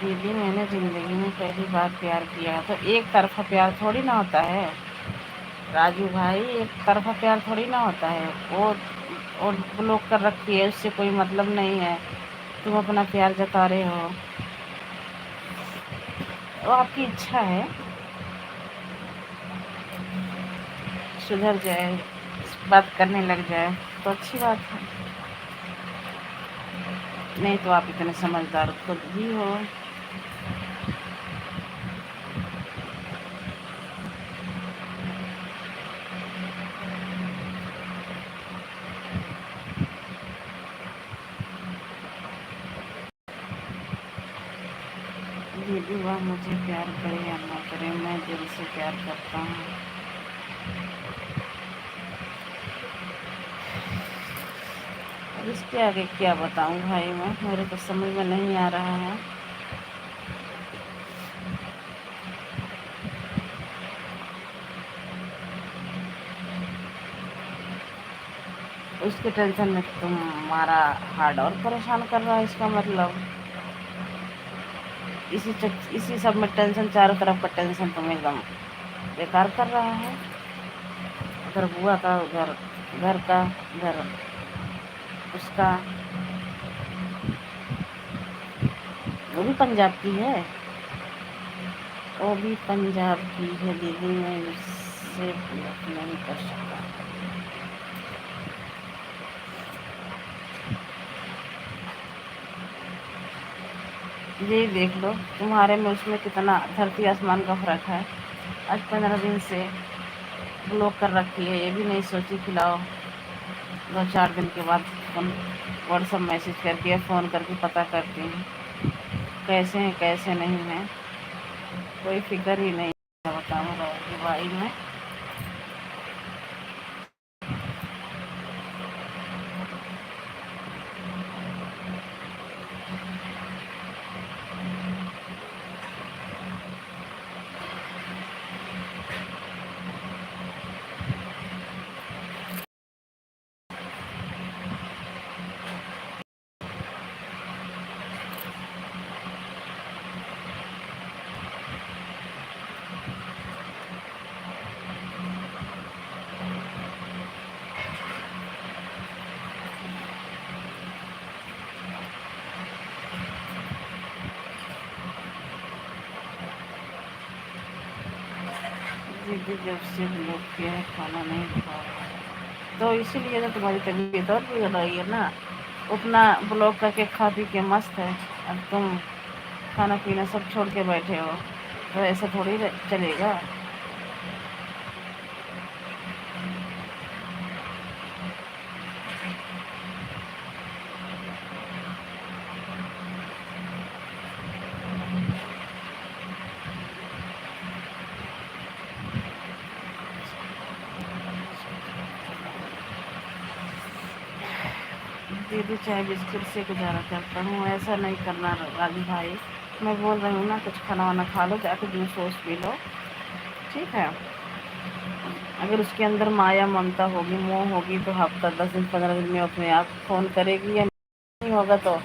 दीदी मैंने ज़िंदगी में पहली बार प्यार किया, तो एक तरफ़ा प्यार थोड़ी ना होता है राजू भाई, एक तरफ़ा प्यार थोड़ी ना होता है। वो और ब्लॉक कर रखी है, उससे कोई मतलब नहीं है। तुम अपना प्यार जता रहे हो, वो आपकी इच्छा है, सुधर जाए, बात करने लग जाए तो अच्छी बात है। नहीं तो आप इतने समझदार खुद भी हो। दीदी वह मुझे प्यार करे या ना करे, मैं दिल से प्यार करता हूँ। अब इसके आगे क्या बताऊँ भाई, मैं मेरे तो समझ में नहीं आ रहा है। उसके टेंशन में तुम्हारा हार्ट और परेशान कर रहा है, इसका मतलब इसी सब में टेंशन, चारों तरफ का टेंशन तुम्हें एकदम बेकार कर रहा है। उधर बुआ का उधर घर का, इधर उसका, वो भी पंजाब की है, वो भी पंजाब की है दीदी, मैं उससे नहीं कर सकता। ये देख लो तुम्हारे में उसमें कितना धरती आसमान का फर्क है। आज 15 दिन से ब्लॉक कर रखी है, ये भी नहीं सोची खिलाओ, 2-4 दिन के बाद फोन, व्हाट्सअप मैसेज करके, फ़ोन करके पता करती हूँ कैसे हैं कैसे नहीं हैं, कोई फिक्र ही नहीं है। बताऊँ भाई मैं, दीदी जब से ब्लॉक किया है खाना नहीं खा रहा है, तो इसीलिए तो तुम्हारी तबीयत और बिगड़ रही है ना। अपना ब्लॉक करके खा पी के मस्त है, अब तुम खाना पीना सब छोड़ के बैठे हो, तो ऐसा थोड़ी चलेगा। दीदी चाय बिस्किट से गुजारा करता हूँ, ऐसा नहीं करना राजू भाई। मैं बोल रही हूँ ना, कुछ खाना वाना खा लो, जाके जूस वूस पी लो, ठीक है। अगर उसके अंदर माया ममता होगी, मोह होगी, तो हफ्ता 10 दिन 15 दिन में अपने आप फ़ोन करेगी, या नहीं होगा तो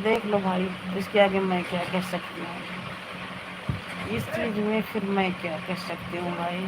देख लो भाई। इसके आगे मैं क्या कह सकती हूँ, इस चीज़ में फिर मैं क्या कह सकती हूँ भाई।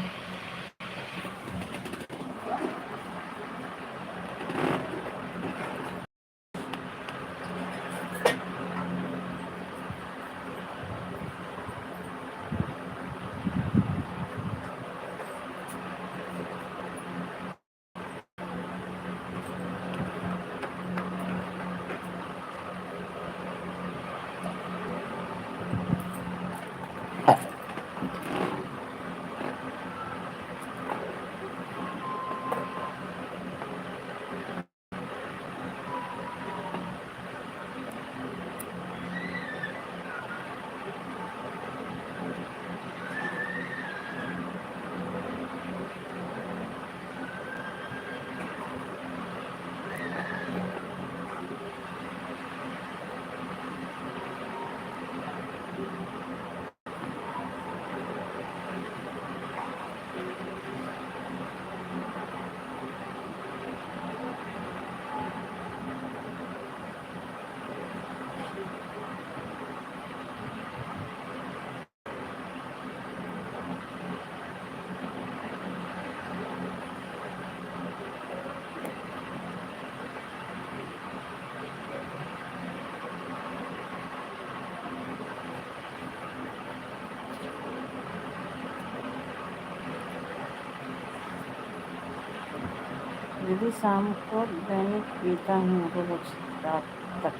दीदी शाम को दैनिक पीता हूँ रोज रात तक।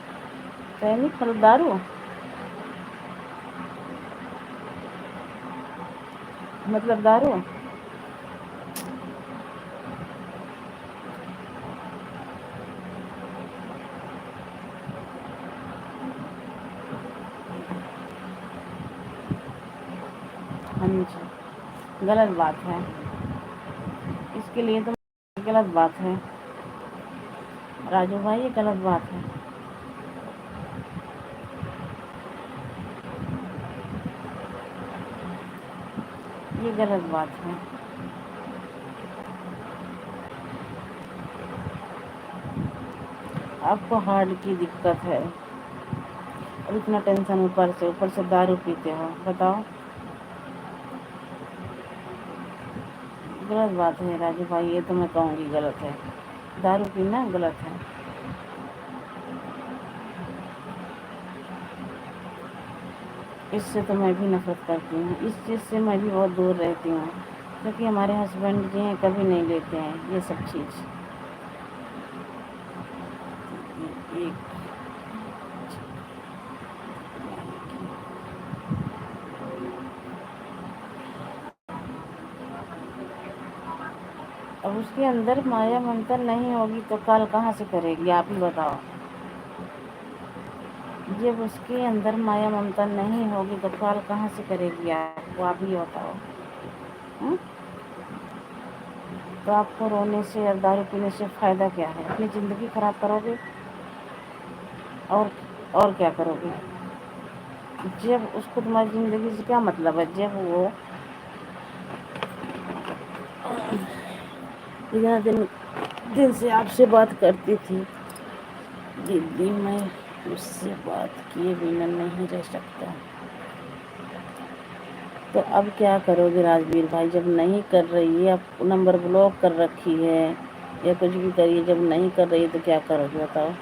दैनिक मतलब दारू? मतलब दारू? हाँ जी, गलत बात है। इसके लिए तो गलत बात है राजू भाई, ये गलत बात है। ये गलत बात है। आपको हार्ट की दिक्कत है और इतना टेंशन ऊपर से दारू पीते हो, बताओ। गलत बात है राजू भाई, ये तो मैं कहूँगी गलत है। दारू पीना गलत है। इससे तो मैं भी नफरत करती हूँ, इस चीज़ से मैं भी बहुत दूर रहती हूँ, क्योंकि हमारे हस्बैंड जी हैं कभी नहीं लेते हैं ये सब चीज़। एक अब उसके अंदर माया ममता नहीं होगी तो काल कहाँ से करेगी, आप ही बताओ। जब उसके अंदर माया ममता नहीं होगी तो काल कहाँ से करेगी आपको, आप ही बताओ। हुँ? तो आपको रोने से और दारू पीने से फ़ायदा क्या है? अपनी ज़िंदगी ख़राब करोगे और क्या करोगे? जब उसको तुम्हारी ज़िंदगी से क्या मतलब है, जब वो इतना दिन से आपसे बात करती थी, दीदी मैं उससे बात किए बिना नहीं रह सकता। तो अब क्या करोगे राजवीर भाई, जब नहीं कर रही है, अब नंबर ब्लॉक कर रखी है या कुछ भी करिए, जब नहीं कर रही है तो क्या करोगे बताओ।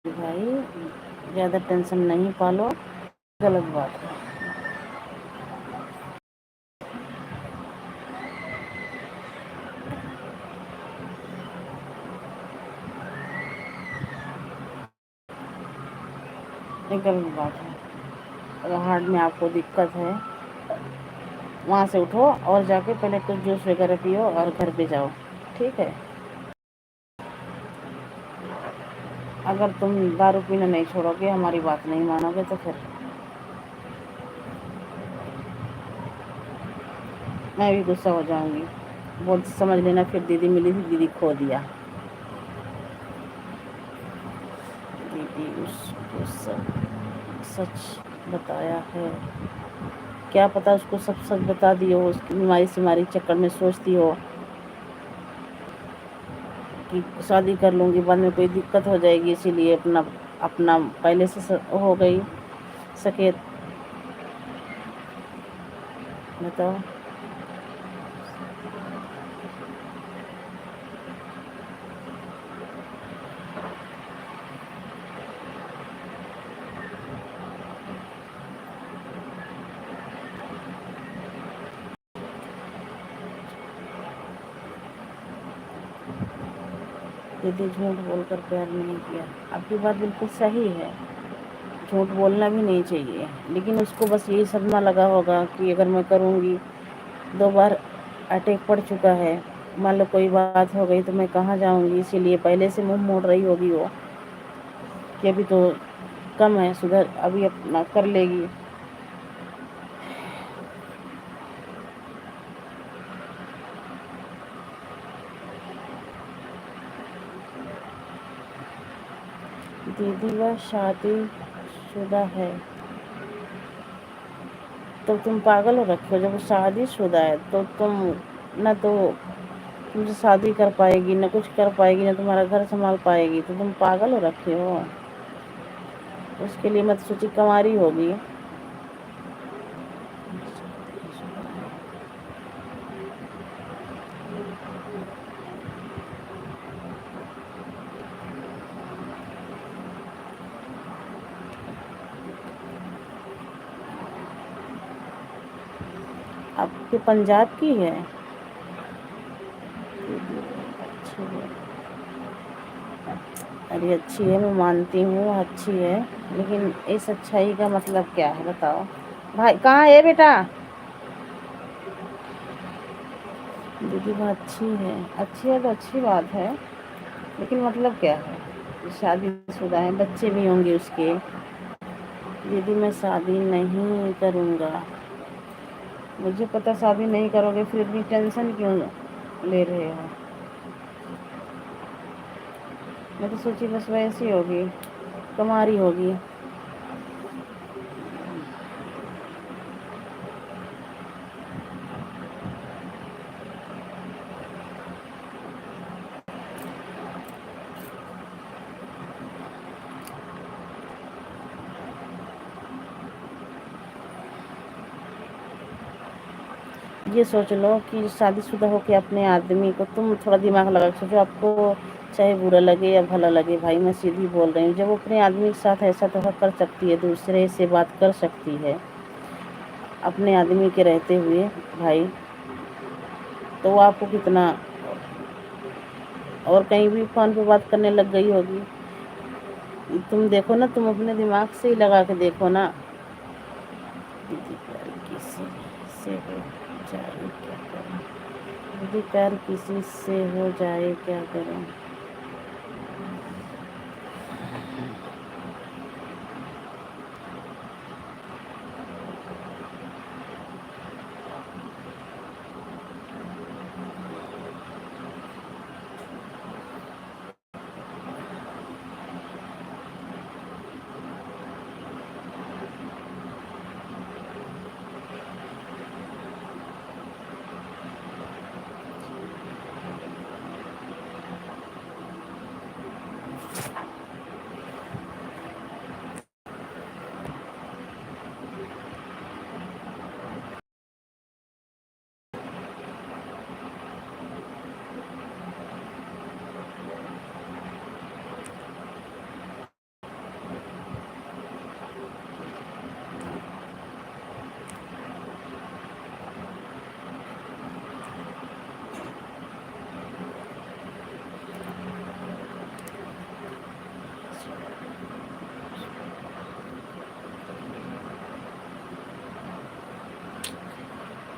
भाई ज़्यादा टेंशन नहीं पालो, गलत बात है। ये गलत बात है। अगर हार्ट में आपको दिक्कत है, वहाँ से उठो और जाके पहले कुछ जूस वगैरह पियो और घर पे जाओ, ठीक है। अगर तुम दारू पीना नहीं छोड़ोगे, हमारी बात नहीं मानोगे, तो फिर मैं भी गुस्सा हो जाऊंगी। बहुत समझ लेना, फिर दीदी मिली थी, दीदी खो दिया। दीदी उसको सब सच बताया है, क्या पता उसको सब सच बता दियो, उसकी बीमारी सिमारी चक्कर में सोचती हो कि शादी कर लूँगी, बाद में कोई दिक्कत हो जाएगी, इसीलिए अपना अपना पहले से हो गई सकेत। बताओ। दीदी झूठ बोलकर प्यार नहीं किया, आपकी बात बिल्कुल सही है, झूठ बोलना भी नहीं चाहिए, लेकिन उसको बस यही सदमा लगा होगा कि अगर मैं करूँगी, 2 बार अटैक पड़ चुका है, मान लो कोई बात हो गई तो मैं कहाँ जाऊँगी, इसीलिए पहले से मुँह मोड़ रही होगी वो कि अभी तो कम है, सुधर अभी अपना कर लेगी। दीदी वह शादीशुदा है। तो तुम पागल हो रखे हो। जब वो शादीशुदा है तो तुम ना तो तुमसे शादी कर पाएगी, ना कुछ कर पाएगी, ना तुम्हारा घर संभाल पाएगी, तो तुम पागल हो रखे हो। उसके लिए मैं तो सोची कंवारी होगी। आपके पंजाब की है? अच्छी है। अरे अच्छी है, मैं मानती हूँ अच्छी है, लेकिन इस अच्छाई का मतलब क्या है बताओ। भाई कहाँ है बेटा? दीदी वो अच्छी है तो अच्छी बात है, लेकिन मतलब क्या है? शादीशुदा है, बच्चे भी होंगे उसके। दीदी मैं शादी नहीं करूँगा। मुझे पता शादी नहीं करोगे, फिर इतनी टेंशन क्यों ले रहे हो? मैं तो सोची बस वैसी होगी, कुंवारी होगी। ये सोच लो कि शादीशुदा होके अपने आदमी को तुम थोड़ा दिमाग लगा के सोचो, आपको चाहे बुरा लगे या भला लगे, भाई मैं सीधी बोल रही हूँ, जब वो अपने आदमी के साथ ऐसा धोखा कर सकती है, दूसरे से बात कर सकती है अपने आदमी के रहते हुए, भाई तो वो आपको कितना, और कहीं भी फ़ोन पे बात करने लग गई होगी। तुम देखो ना, तुम अपने दिमाग से ही लगा के देखो ना। दीदी प्यार किसी से हो जाए क्या करें? दीदी प्यार किसी से हो जाए क्या करें?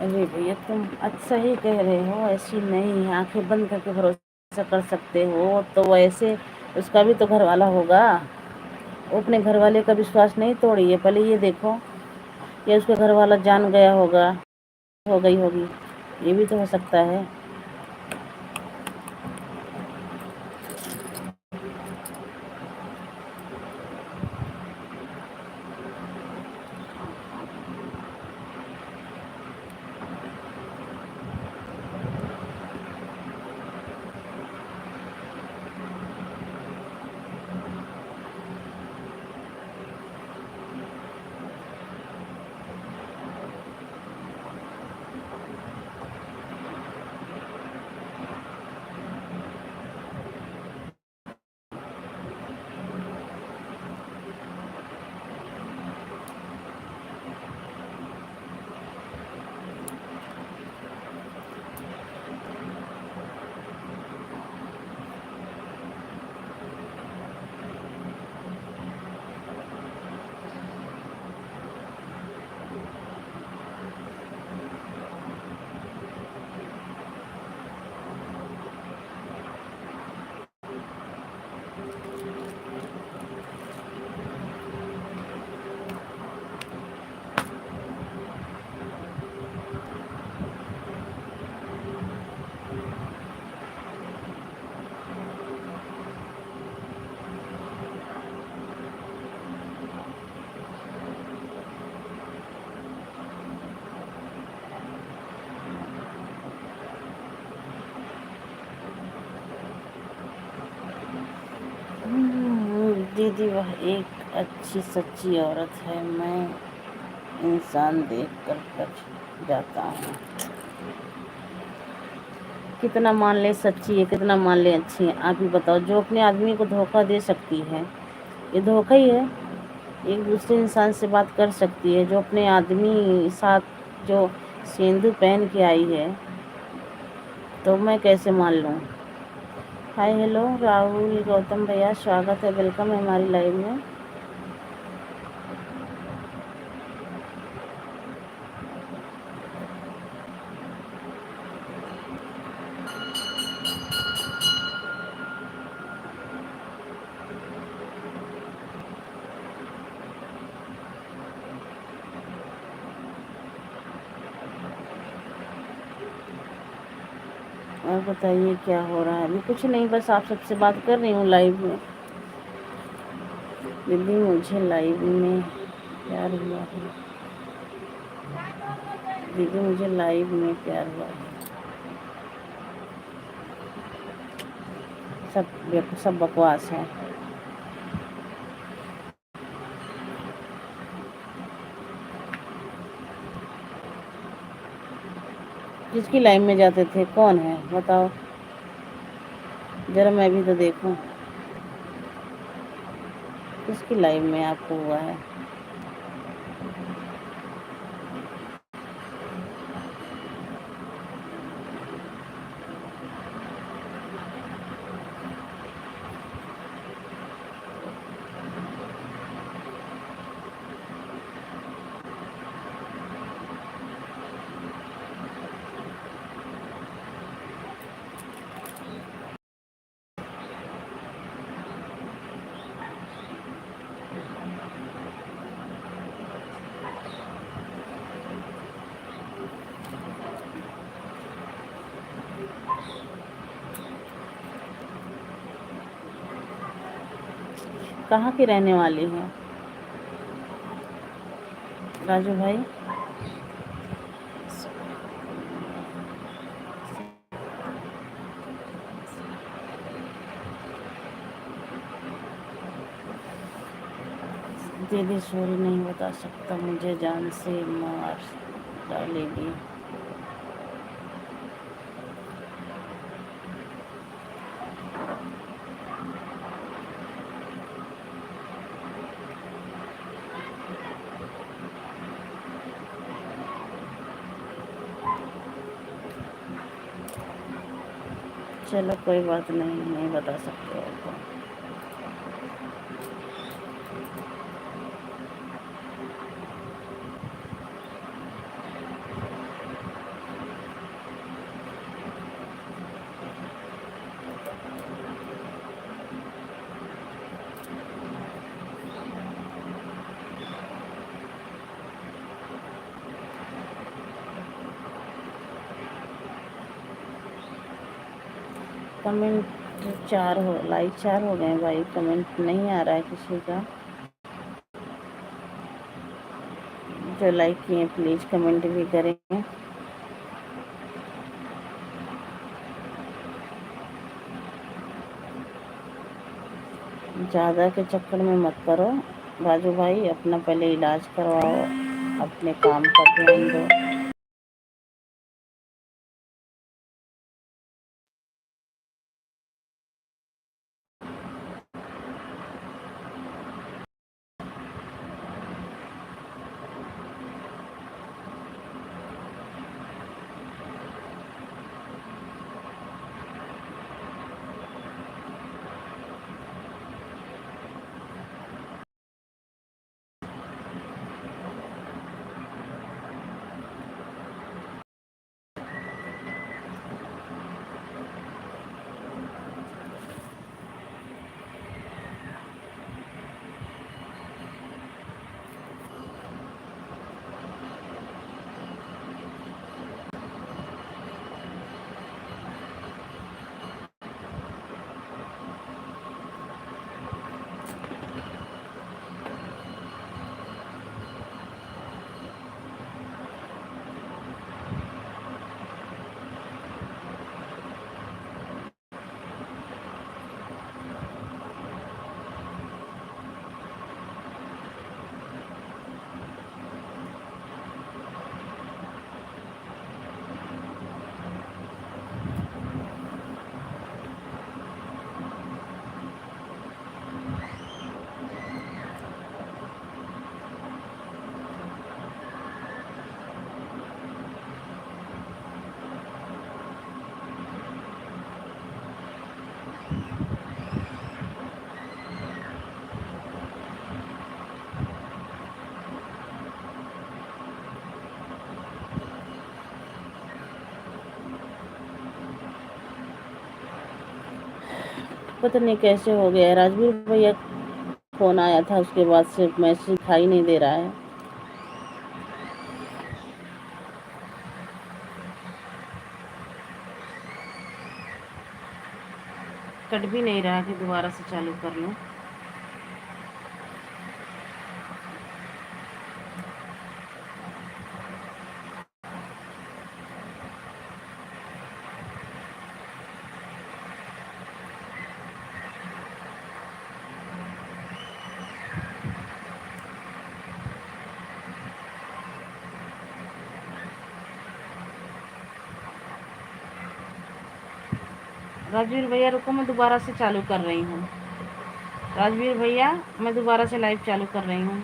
अरे भैया तुम अच्छा ही कह रहे हो, ऐसी नहीं है, आंखें बंद करके भरोसा कर सकते हो, तो वैसे उसका भी तो घर वाला होगा। वो अपने घर वाले का विश्वास नहीं तोड़ी है, पहले ये देखो। या उसका घर वाला जान गया होगा, हो गई होगी, ये भी तो हो सकता है। दीदी वह एक अच्छी सच्ची औरत है, मैं इंसान देख कर जाता हूँ। कितना मान ले सच्ची है, कितना मान ले अच्छी है, आप ही बताओ। जो अपने आदमी को धोखा दे सकती है, ये धोखा ही है। एक दूसरे इंसान से बात कर सकती है, जो अपने आदमी साथ जो सिंदूर पहन के आई है, तो मैं कैसे मान लूँ। हाय हेलो राहुल गौतम भैया, स्वागत है, वेलकम है हमारी लाइव में। और बताइए क्या हो रहा है। अभी कुछ नहीं, बस आप सबसे बात कर रही हूँ लाइव में। दीदी मुझे लाइव में प्यार हुआ है, दीदी मुझे लाइव में प्यार हुआ है। सब बकवास है। जिसकी लाइव में जाते थे कौन है बताओ जरा, मैं भी तो देखूं किसकी लाइव में आपको हुआ है। कहाँ की रहने वाली है राजू भाई। दीदी सॉरी नहीं बता सकता, मुझे जान से मार डालेगी। चलो कोई बात नहीं, नहीं बता सकते और तो। कमेंट 4 हो, लाइक 4 हो गए भाई, कमेंट नहीं आ रहा है किसी का। जो लाइक किए प्लीज़ कमेंट भी करें। ज़्यादा के चक्कर में मत पड़ो राजू भाई, अपना पहले इलाज करवाओ, अपने काम पर ध्यान दो। पता नहीं कैसे हो गया है। राजवीर भैया फ़ोन आया था, उसके बाद से मैसेज दिखाई नहीं दे रहा है। कट भी नहीं रहा कि दोबारा से चालू कर लूँ। राजवीर भैया रुको, मैं दोबारा से चालू कर रही हूँ। राजवीर भैया, मैं दोबारा से लाइव चालू कर रही हूँ।